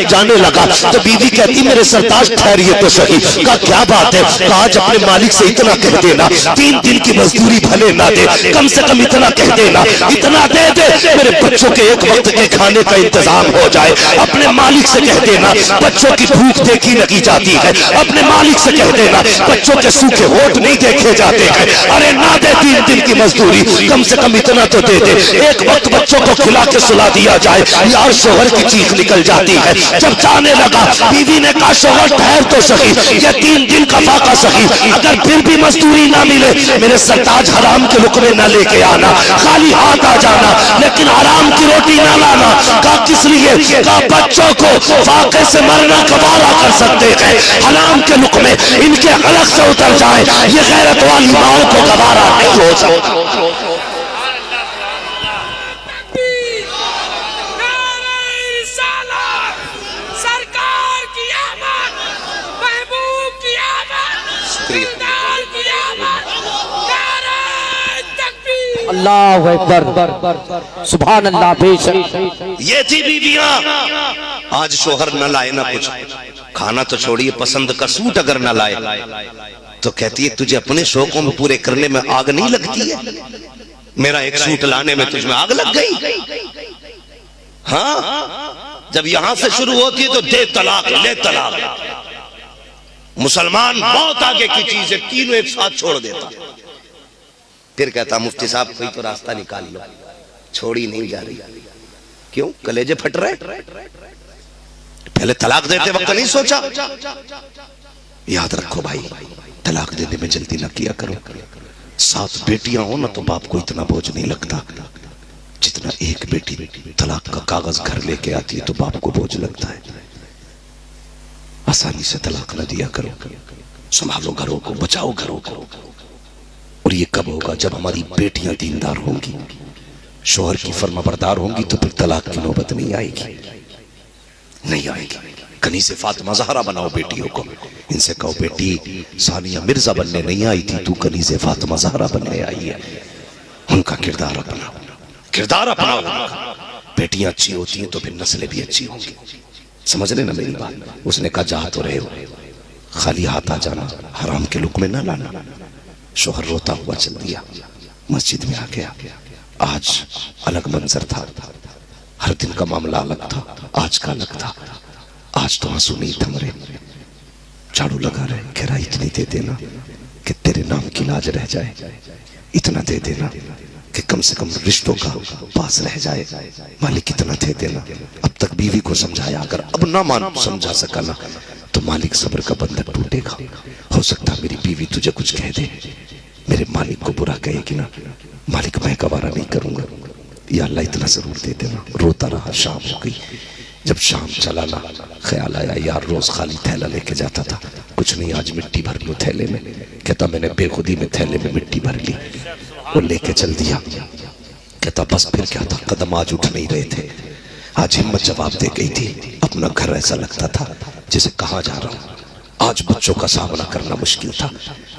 جانے لگا تو بیوی کہتی میرے سرتاج ٹھہریے تو صحیح. کہا کیا بات ہے؟ کہا آج اپنے مالک سے اتنا کہہ دینا، 3 دن کی مزدوری بھلے نہ دے، کم سے کم اتنا کہہ دینا، اتنا دے دے میرے بچوں کے ایک وقت کے کھانے کا انتظام ہو جائے. اپنے مالک سے کہہ دینا بچوں کی بھوک دیکھی لگی جاتی ہے. اپنے مالک سے کہہ دینا بچوں کے سوکھے ہوٹ نہیں دیکھے جاتے ہیں. ارے نہ دے 3 دن کی مزدوری، کم سے کم اتنا تو دے دے، ایک وقت بچوں کو کھلا کے سلا دیا جائے. یار شوہر کی چیخ نکل جاتی ہے. جب جانے لگا بیوی نے کہا شوہر ٹھہر تو صحیح، یہ 3 دن کا فاقہ صحیح، اگر پھر بھی مزدوری نہ ملے میرے سرتاج حرام کے لقمے نہ لے کے آنا، خالی ہاتھ آ جانا، لیکن حرام کی روٹی نہ لانا. کہا کس لیے؟ کہا بچوں کو فاقے سے مرنا گوارا کر سکتے ہیں، حرام کے لقمے ان کے حلق سے اتر جائے، یہ غیرت والی ماں کو گوارا نہیں ہو سکتا. اللہ اکبر، سبحان اللہ. بے شک یہ تھی بیویاں. آج شوہر نہ لائے نہ کچھ، کھانا تو چھوڑیے، پسند کا سوٹ اگر نہ لائے تو کہتی ہے تجھے اپنے شوقوں میں پورے کرنے میں آگ نہیں لگتی ہے؟ میرا ایک سوٹ لانے میں تجھ میں آگ لگ گئی؟ ہاں جب یہاں سے شروع ہوتی ہے تو دے طلاق لے طلاق. مسلمان بہت آگے کی چیز ہے, تینوں ایک ساتھ چھوڑ دیتا. پھر کہتا مفتی صاحب کوئی تو راستہ نکال لو, چھوڑی نہیں جا رہی. کیوں؟ کلیجے پھٹ رہے. پہلے طلاق دیتے وقت نہیں سوچا؟ یاد رکھو بھائی, طلاق دینے میں جلدی نہ کیا کرو. 7 بیٹیاں ہوں نا تو باپ کو اتنا بوجھ نہیں لگتا جتنا ایک بیٹی طلاق کا کاغذ گھر لے کے آتی ہے تو باپ کو بوجھ لگتا ہے. آسانی سے طلاق نہ دیا کرو, سنبھالو گھروں کو, بچاؤ گھروں کو. اور یہ کب ہوگا؟ جب ہماری بیٹیاں دیندار ہوں گی, شوہر کی فرما بردار ہوں گی, تو پھر طلاق کی نوبت نہیں آئے گی. نہیں آئے گی. کنیز فاطمہ زہرا بناؤ بیٹیوں کو, ان سے کہو بیٹی ثانیہ مرزا بننے نہیں آئی تھی, تو کنیز فاطمہ زہرا بننے آئی ہے. ان کا کردار اپناؤ, کردار اپناؤ. بیٹیاں اچھی ہوتی ہیں تو پھر نسلیں بھی اچھی ہوں گی. سمجھ لیں نا میری بات؟ اس نے کہا جا تو رہے ہو, خالی ہاتھ آ جانا, حرام کے لقمے نہ لانا. شوہر روتا ہوا چل دیا, مسجد میں آ گیا. آج الگ منظر تھا, ہر دن کا معاملہ الگ تھا, آج کا الگ تھا. آج تو آنسو نہیں تھم رہے, جھاڑو لگا رہے. کہہ رہا اتنی دے دینا کہ تیرے نام کی لاج رہ جائے, اتنا دے دینا کہ کم سے کم رشتوں کا پاس رہ جائے. مالک اتنا دے دینا. اب تک بیوی کو سمجھایا, اگر اب نہ سمجھا سکا نا تو مالک صبر کا بندھن ٹوٹے گا. ہو سکتا میری بیوی تجھے کچھ کہہ دے, میرے مالک کو برا کہے گی نا, مالک میں گوارا نہیں کروں گا, یا اللہ اتنا ضرور دے دینا. روتا رہا, شام ہو گئی. جب شام چلا نا خیال آیا یار روز خالی تھیلا لے کے جاتا تھا, کچھ نہیں آج مٹی بھر لو تھیلے میں. کہتا میں نے بے خودی میں تھیلے میں مٹی بھر لی, وہ لے کے چل دیا. کہتا بس پھر کیا تھا, قدم آج اٹھ نہیں رہے تھے. آج ہمت جواب دے گئی تھی. اپنا گھر ایسا لگتا تھا جسے کہاں جا رہا ہوں. آج بچوں کا سامنا کرنا مشکل تھا.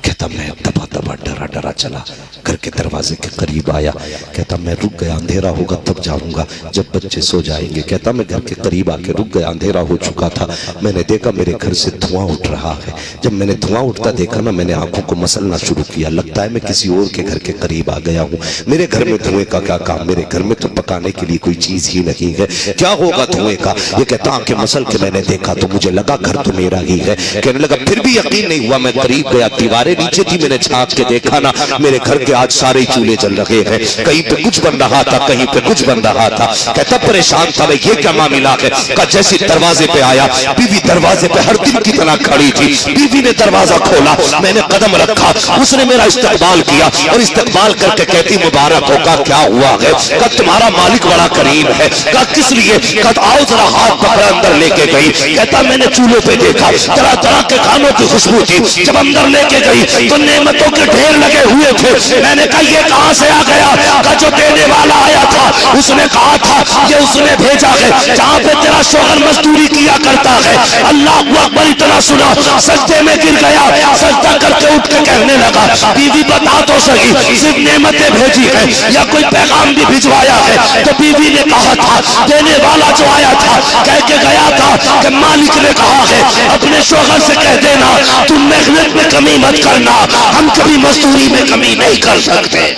کہتا میں دبا دبا ڈرا ڈرا چلا, گھر کے دروازے کے قریب آیا. کہتا میں رک گیا, اندھیرا ہوگا تب جاؤں گا جب بچے سو جائیں گے. کہتا میں گھر کے قریب آ کے رک گیا, اندھیرا ہو چکا تھا. میں نے دیکھا میرے گھر سے دھواں اٹھ رہا ہے. جب میں نے دھواں اٹھتا دیکھا نا, میں نے آنکھوں کو مسلنا شروع کیا. لگتا ہے میں کسی اور کے گھر کے قریب آ گیا ہوں. میرے گھر میں دھوئیں کا کیا کام, میرے گھر میں تو پکانے کے لیے کوئی چیز ہی نہیں ہے, کیا ہوگا دھوئیں کا. یہ کہتا آنکھیں مسل کے میں نے دیکھا تو مجھے لگا گھر تو میرا ہی ہے. کہنے لگا پھر بھی یقین نہیں ہوا, میں قریب گیا, دیواریں نیچے تھی, میں نے چھانک کے دیکھا نا میرے گھر کے آج سارے چولہے جل رہے ہیں. کہیں پہ کچھ بن رہا تھا, کہیں پہ کچھ بن رہا تھا. کہتا پریشان تھا میں, یہ کیا معاملہ ہے. کہ جیسے دروازے پہ آیا, بیوی دروازے پہ ہر دن کی طرح کھڑی تھی. بیوی نے دروازہ کھولا, میں نے قدم رکھا, اس نے میرا استقبال کیا اور استقبال کر کے کہتی مبارک ہو. کا کیا ہوا ہے؟ کہ تمہارا مالک بڑا کریم ہے. کہ کس لیے؟ کہ آؤ ذرا ہاتھ پکڑا, اندر لے کے گئی. کہتا میں نے چولہے پہ دیکھا طرح طرح کے کھانوں کی خوشبو تھی. جب اندر لے کے گئی تو نعمتوں کے ڈھیر لگے ہوئے تھے. میں نے کہا یہ کہاں سے آ گیا؟ کہ جو دینے والا آیا تھا اس نے کہا تھا یہ اس نے بھیجا ہے, جہاں پہ تیرا شوہر مزدوری کیا کرتا ہے. اللہ اکبر اتنا سنا, سجدے میں گر گیا. سجدہ کر کے اٹھ کے کہنے لگا بیوی بتا تو صحیح, صرف نعمتیں بھیجی ہے یا کوئی پیغام بھی بھجوایا ہے؟ تو بیوی نے کہا تھا دینے والا جو آیا تھا کہہ کے گیا تھا کہ مالک نے کہا ہے اپنے شوہر سے کہہ دینا تم محنت میں کمی مت کرنا, ہم کبھی مزدوری میں کمی نہیں کر سکتے.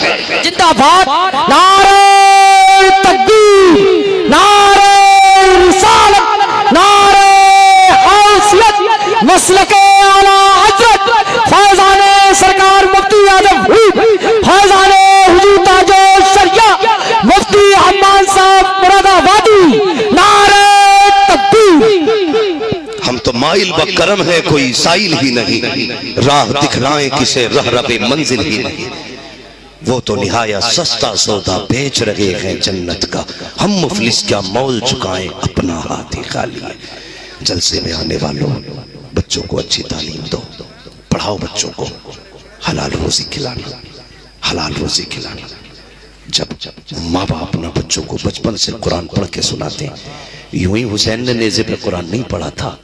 زندہ باد. نعرہ تکبیر, نعرہ رسالت, نعرہ حیثیت, مسلک اعلی حضرت فیضان سرکار مفتی اعظم فیضان حضور تاج الشریعہ مفتی حمان صاحب مراد آبادی. نعرہ تکبیر. ہم تو مائل بکرم ہے, کوئی سائل ہی نہیں, راہ دکھلائیں کسے رہرب منزل ہی نہیں. وہ تو نہایا سستا سودا بیچ رہے ہیں جنت کا, ہم مفلس کیا مول چکائیں اپنا ہاتھ ہی خالی ہے. جلسے میں آنے والوں بچوں کو اچھی تعلیم دو, پڑھاؤ بچوں کو, حلال روزی کھلانا, حلال روزی کھلانا. جب ماں باپ اپنا بچوں کو بچپن سے قرآن پڑھ کے سناتے ہیں, یوں ہی حسین نے نیزے پہ قرآن نہیں پڑھا تھا.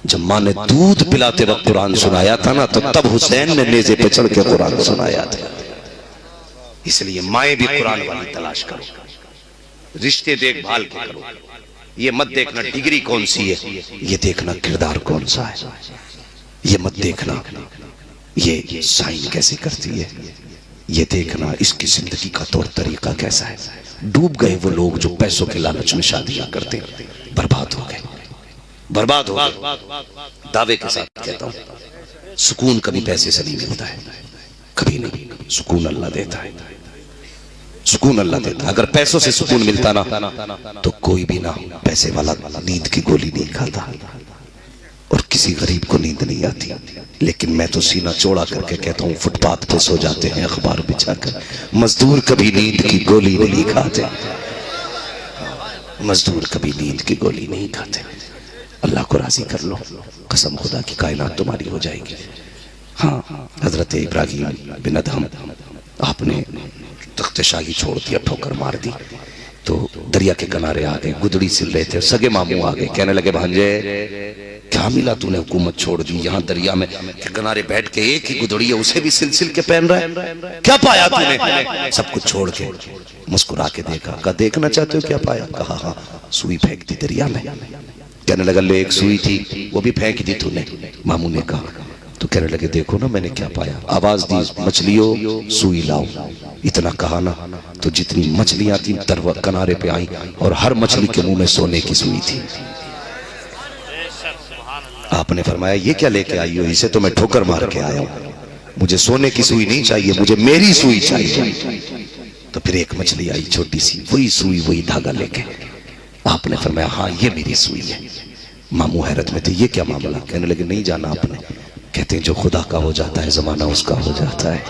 جب ماں نے دودھ پلاتے وقت قرآن سنایا تھا نا, تو تب حسین نے نیزے پہ چڑھ کے قرآن سنایا تھا. اس لیے مائیں بھی قرآن والی تلاش کرو, رشتے دیکھ بھال کے کرو. یہ مت دیکھنا ڈگری کون سی ہے, یہ دیکھنا کردار کون سا ہے. یہ مت دیکھنا یہ سائن کیسے کرتی ہے، یہ دیکھنا اس کی زندگی کا طور طریقہ کیسا ہے۔ ڈوب گئے وہ لوگ جو پیسوں کے لالچ میں شادیاں کرتے، برباد ہو گئے، برباد ہو گئے۔ دعوے کے ساتھ کہتا ہوں سکون کبھی پیسے سے نہیں ملتا ہے، کبھی نہیں، سکون اللہ دیتا ہے، سکون اللہ دیتا ہے۔ اگر پیسوں سے سکون ملتا نا تو کوئی بھی نہ پیسے والا نیند کی گولی نہیں کھاتا اور کسی غریب کو نیند نہیں آتی۔ لیکن میں تو سینہ چوڑا کر کے کہتا ہوں فٹ پاتھ پہ سو جاتے ہیں اخبار بچھا کر، مزدور کبھی نیند کی گولی نہیں کھاتے، مزدور کبھی نیند کی گولی نہیں کھاتے۔ اللہ کو راضی کر لو، قسم خدا کی کائنات تمہاری ہو جائے گی۔ ہاں حضرت ابراہیم بن ادہم آپ نے تخت شاہی چھوڑ دیا، ٹھوکر مار دی تو دریا کے کنارے آگئے، گدڑی سل رہے تھے، سگے ماموں آگئے، کہنے لگے بھانجے کیا ملا تو نے حکومت چھوڑ دی، یہاں دریا میں کنارے بیٹھ کے ایک ہی گدڑی ہے اسے بھی سل کے پہن رہا ہے، کیا پایا تو نے؟ سب کچھ چھوڑ کے مسکرا کے دیکھا، کہا دیکھنا چاہتے ہو کیا پایا؟ کہا ہاں، سوئی پھینک دی دریا میں۔ کہنے لگا لے ایک سوئی تھی وہ بھی پھینک دی تو نے؟ ماموں نے کہا تو کہنے لگے دیکھو نا میں نے کیا پایا، آواز دی مچھلیوں سوئی لاؤ، اتنا کہا نا تو جتنی مچھلیاں تھیں کنارے پہ آئیں اور ہر مچھلی کے منہ میں سونے کی سوئی تھی۔ آپ نے فرمایا یہ کیا لے کے آئی ہو؟ اسے تو میں ٹھوکر مار کے آیا ہوں، مجھے سونے کی سوئی نہیں چاہیے، مجھے میری سوئی چاہیے۔ تو پھر ایک مچھلی آئی چھوٹی سی، وہی سوئی وہی دھاگا لے کے، آپ نے فرمایا ہاں یہ میری سوئی ہے۔ ماموں حیرت میں تھے یہ کیا معاملہ؟ کہنے لگے نہیں جانا آپ نے، کہتے ہیں جو خدا کا ہو جاتا ہے زمانہ اس کا ہو جاتا ہے،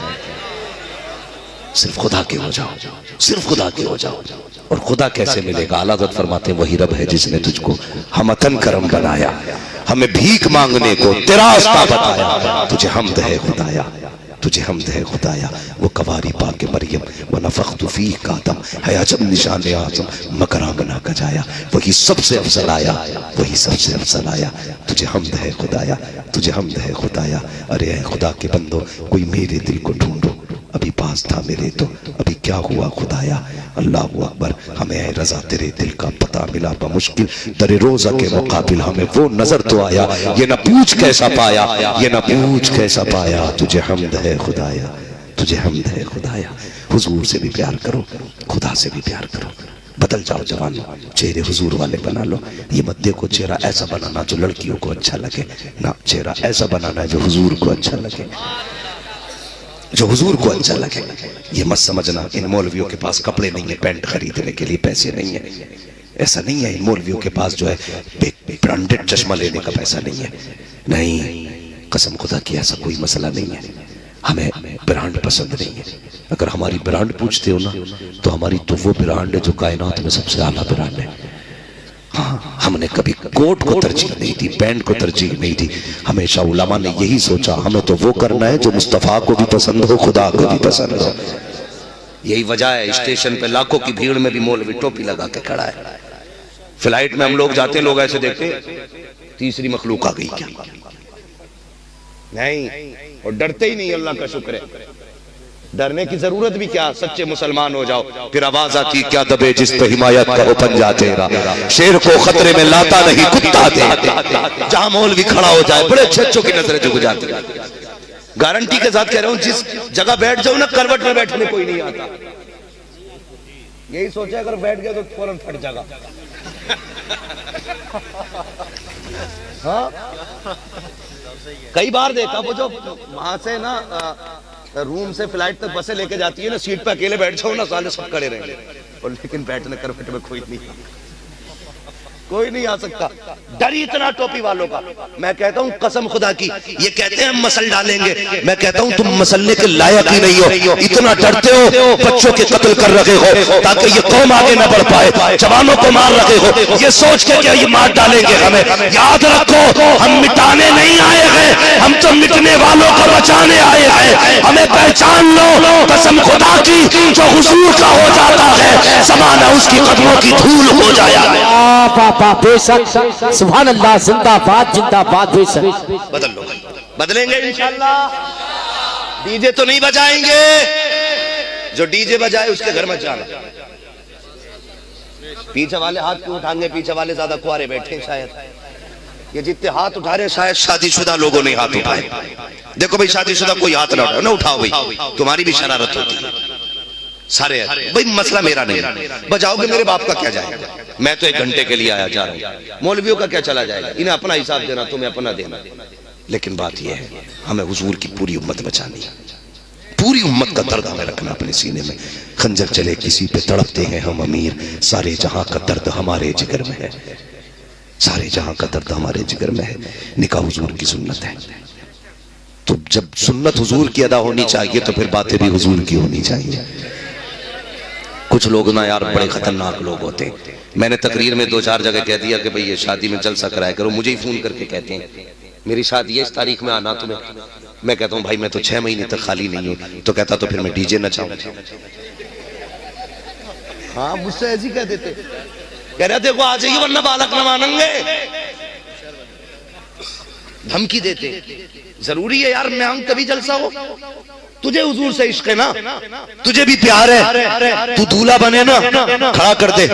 صرف خدا کے ہو جاؤ، صرف خدا کے ہو جاؤ۔ اور خدا کیسے ملے گا؟ اعلیٰ حضرت فرماتے ہیں وہی رب ہے جس نے تجھ کو ہمتن کرم بنایا، ہمیں بھیک مانگنے کو تیرا راستہ بتایا، تجھے حمد ہے خدایا، تجھے حمد ہے خدایا۔ وہ کواری پاک مریم ونفخت فیہ کا دم ہے عجب نشان اعظم مکرہ بنا کا جایا، وہی سب سے افضل آیا، وہی سب سے افضل آیا، تجھے حمد ہے خدایا، تجھے حمد ہے خدایا۔ ارے اے خدا کے بندو کوئی میرے دل کو ڈھونڈو، ابھی پاس تھا میرے تو ابھی کیا ہوا خدایا۔ اللہ اکبر، ہمیں اے رضا تیرے دل کا پتہ ملا بمشکل، در روزہ کے مقابل ہمیں وہ نظر تو آیا، یہ نہ پوچھ کیسا پایا، یہ نہ پوچھ کیسا پایا، تجھے حمد ہے خدایا، تجھے حمد ہے خدایا۔ حضور سے بھی پیار کرو، خدا سے بھی پیار کرو، بدل جاؤ جوانوں، چہرے حضور والے بنا لو۔ یہ مت دیکھو چہرہ ایسا بنانا جو لڑکیوں کو اچھا لگے، نہ چہرہ ایسا بنانا ہے جو حضور کو اچھا لگے، جو حضور کو اچھا لگے۔ یہ مت سمجھنا ان مولویوں کے پاس کپڑے نہیں ہیں، پینٹ خریدنے کے لیے پیسے نہیں ہیں، ایسا نہیں ہے۔ ان مولویوں کے پاس جو ہے برانڈڈ چشمہ لینے کا پیسہ نہیں ہے، نہیں، قسم خدا کی ایسا کوئی مسئلہ نہیں ہے۔ ہمیں برانڈ پسند نہیں ہے، اگر ہماری برانڈ پوچھتے ہو نا تو ہماری تو وہ برانڈ ہے جو کائنات میں سب سے اعلیٰ برانڈ ہے۔ ہاں ہم نے کبھی کوٹ کو ترجیح نہیں دی، پینٹ کو ترجیح نہیں دی، ہمیشہ علماء نے یہی سوچا ہمیں تو وہ کرنا ہے جو مصطفیٰ کو بھی پسند ہو، خدا کو بھی پسند ہو۔ یہی وجہ ہے اسٹیشن پہ لاکھوں کی بھیڑ میں بھی مولوی ٹوپی لگا کے کھڑا ہے۔ فلائٹ میں ہم لوگ جاتے ہیں، لوگ ایسے دیکھتے ہیں تیسری مخلوق آ گئی کیا، نہیں، اور ڈرتے ہی نہیں، اللہ کا شکر ہے۔ ڈرنے کی ضرورت بھی کیا، سچے مسلمان ہو جاؤ۔ پھر آواز آتی کیا دبے جس پہ حمایت کا ہو پنجہ تیرا، شیر کو خطرے میں لاتا نہیں کتا دے۔ جہاں مولوی کھڑا ہو جائے بڑے اچھے اچھوں کی نظریں جھک جاتی ہیں۔ گارنٹی کے ساتھ کہہ رہا ہوں جس جگہ بیٹھ جاؤ نا کروٹ میں بیٹھنے کوئی نہیں آتا، یہی سوچا اگر بیٹھ گیا تو فوراً پھٹ جائے گا۔ ہاں کئی بار دیکھا، وہ جو وہاں سے نا روم سے فلائٹ تک بسیں لے کے جاتی ہے نا، سیٹ پہ اکیلے بیٹھ جاؤ نا سالے سب کھڑے رہیں گے، اور لیکن بیٹھنے کروٹ میں کوئی نہیں آ سکتا۔ ڈر اتنا ٹوپی والوں کا، میں کہتا ہوں قسم خدا کی، یہ کہتے ہیں ہم مسل ڈالیں گے، میں کہتا ہوں تم مسلنے کے لائق ہی نہیں ہو، اتنا ڈرتے ہو، بچوں کے قتل کر رہے ہو تاکہ یہ قوم آگے نہ بڑھ پائے، جوانوں کو مار رہے ہو، یہ سوچ کے کہ یہ مار ڈالیں گے ہمیں۔ یاد رکھو ہم مٹانے نہیں آئے ہیں، ہم تو مٹنے والوں کو بچانے آئے ہیں۔ ہمیں پہچان لو قسم خدا کی، جو حضور کا ہو جاتا ہے زمانہ اس کی قدموں کی دھول ہو جایا۔ بے شک، سبحان اللہ، زندہ باد، زندہ باد، بے شک۔ بدل لو، بدلیں گے انشاءاللہ۔ ڈی جے تو نہیں بجائیں گے، جو ڈی جے بجائے اس کے گھر میں جانا۔ پیچھے والے ہاتھ کیوں اٹھائیں گے؟ پیچھے والے زیادہ کوارے بیٹھے شاید، یہ جتنے ہاتھ اٹھا رہے ہیں شاید شادی شدہ لوگوں نے ہاتھ اٹھائے. دیکھو بھائی شادی شدہ کوئی ہاتھ نہ اٹھاؤ, نہ اٹھاؤ بھائی, تمہاری بھی شرارت ہوتی ہے سارے. بھائی مسئلہ میرا نہیں ہے, بجاؤ گے میرے باپ کا کیا جائے گا, میں تو 1 گھنٹے کے لیے آیا جا رہا ہوں, مولویوں کا کیا چلا جائے گا, انہیں اپنا حساب دینا, تمہیں اپنا دینا. لیکن بات یہ ہے ہمیں حضور کی پوری امت بچانی ہے, پوری امت کا درد ہمیں رکھنا اپنے سینے میں. خنجر چلے کسی پہ تڑپتے ہیں ہم امیر, سارے جہاں کا درد ہمارے جگر میں ہے, سارے جہاں کا درد ہمارے جگر میں ہے. نکاح حضور کی سنت ہے, تو جب سنت حضور کی ادا ہونی چاہیے تو پھر باتیں بھی حضور کی ہونی چاہیے. کچھ لوگ نا یار بڑے خطرناک لوگ ہوتے ہیں. میں نے تقریر میں 2-4 جگہ کہہ دیا کہ بھئی یہ شادی میں جلسہ کرایا کرو, مجھے ہی فون کر کے کہتے ہیں میری شادی ہے اس تاریخ میں آنا تمہیں. میں کہتا ہوں بھائی میں تو 6 مہینے تک خالی نہیں ہوں. تو کہتا تو پھر میں ڈی جے نچاؤں. ہاں مجھ سے ایسی کہہ دیتے, کہہ رہے دیکھو آ جائیے ورنہ بالک نہ مانیں گے, دھمکی دیتے. ضروری ہے یار میں ہم کبھی جلسہ ہو, تجھے حضور سے عشق ہے نا, تجھے بھی پیار ہے, تو دولہا بنے نا, کھڑا کر دے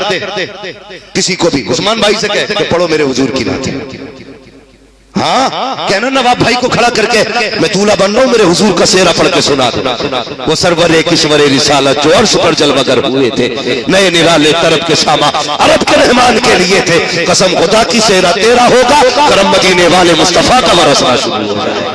کسی کو بھی. عثمان بھائی سے کہہ کہ پڑھو میرے حضور کی نعت. ہاں کہنا نواب بھائی کو کھڑا کر کے میں دولہا بن رہا ہوں, میرے حضور کا سیرہ پڑھ کے سنا دو. وہ سرور کشور رسالت جو عرش پر جلوہ گر ہوئے تھے, نئے نرالے طرب کے ساما عرب کے مہمان کے لیے تھے. قسم خدا کی سیرہ تیرا ہوگا, کرم مدینے والے مصطفیٰ کا ورثہ شروع ہو جائے.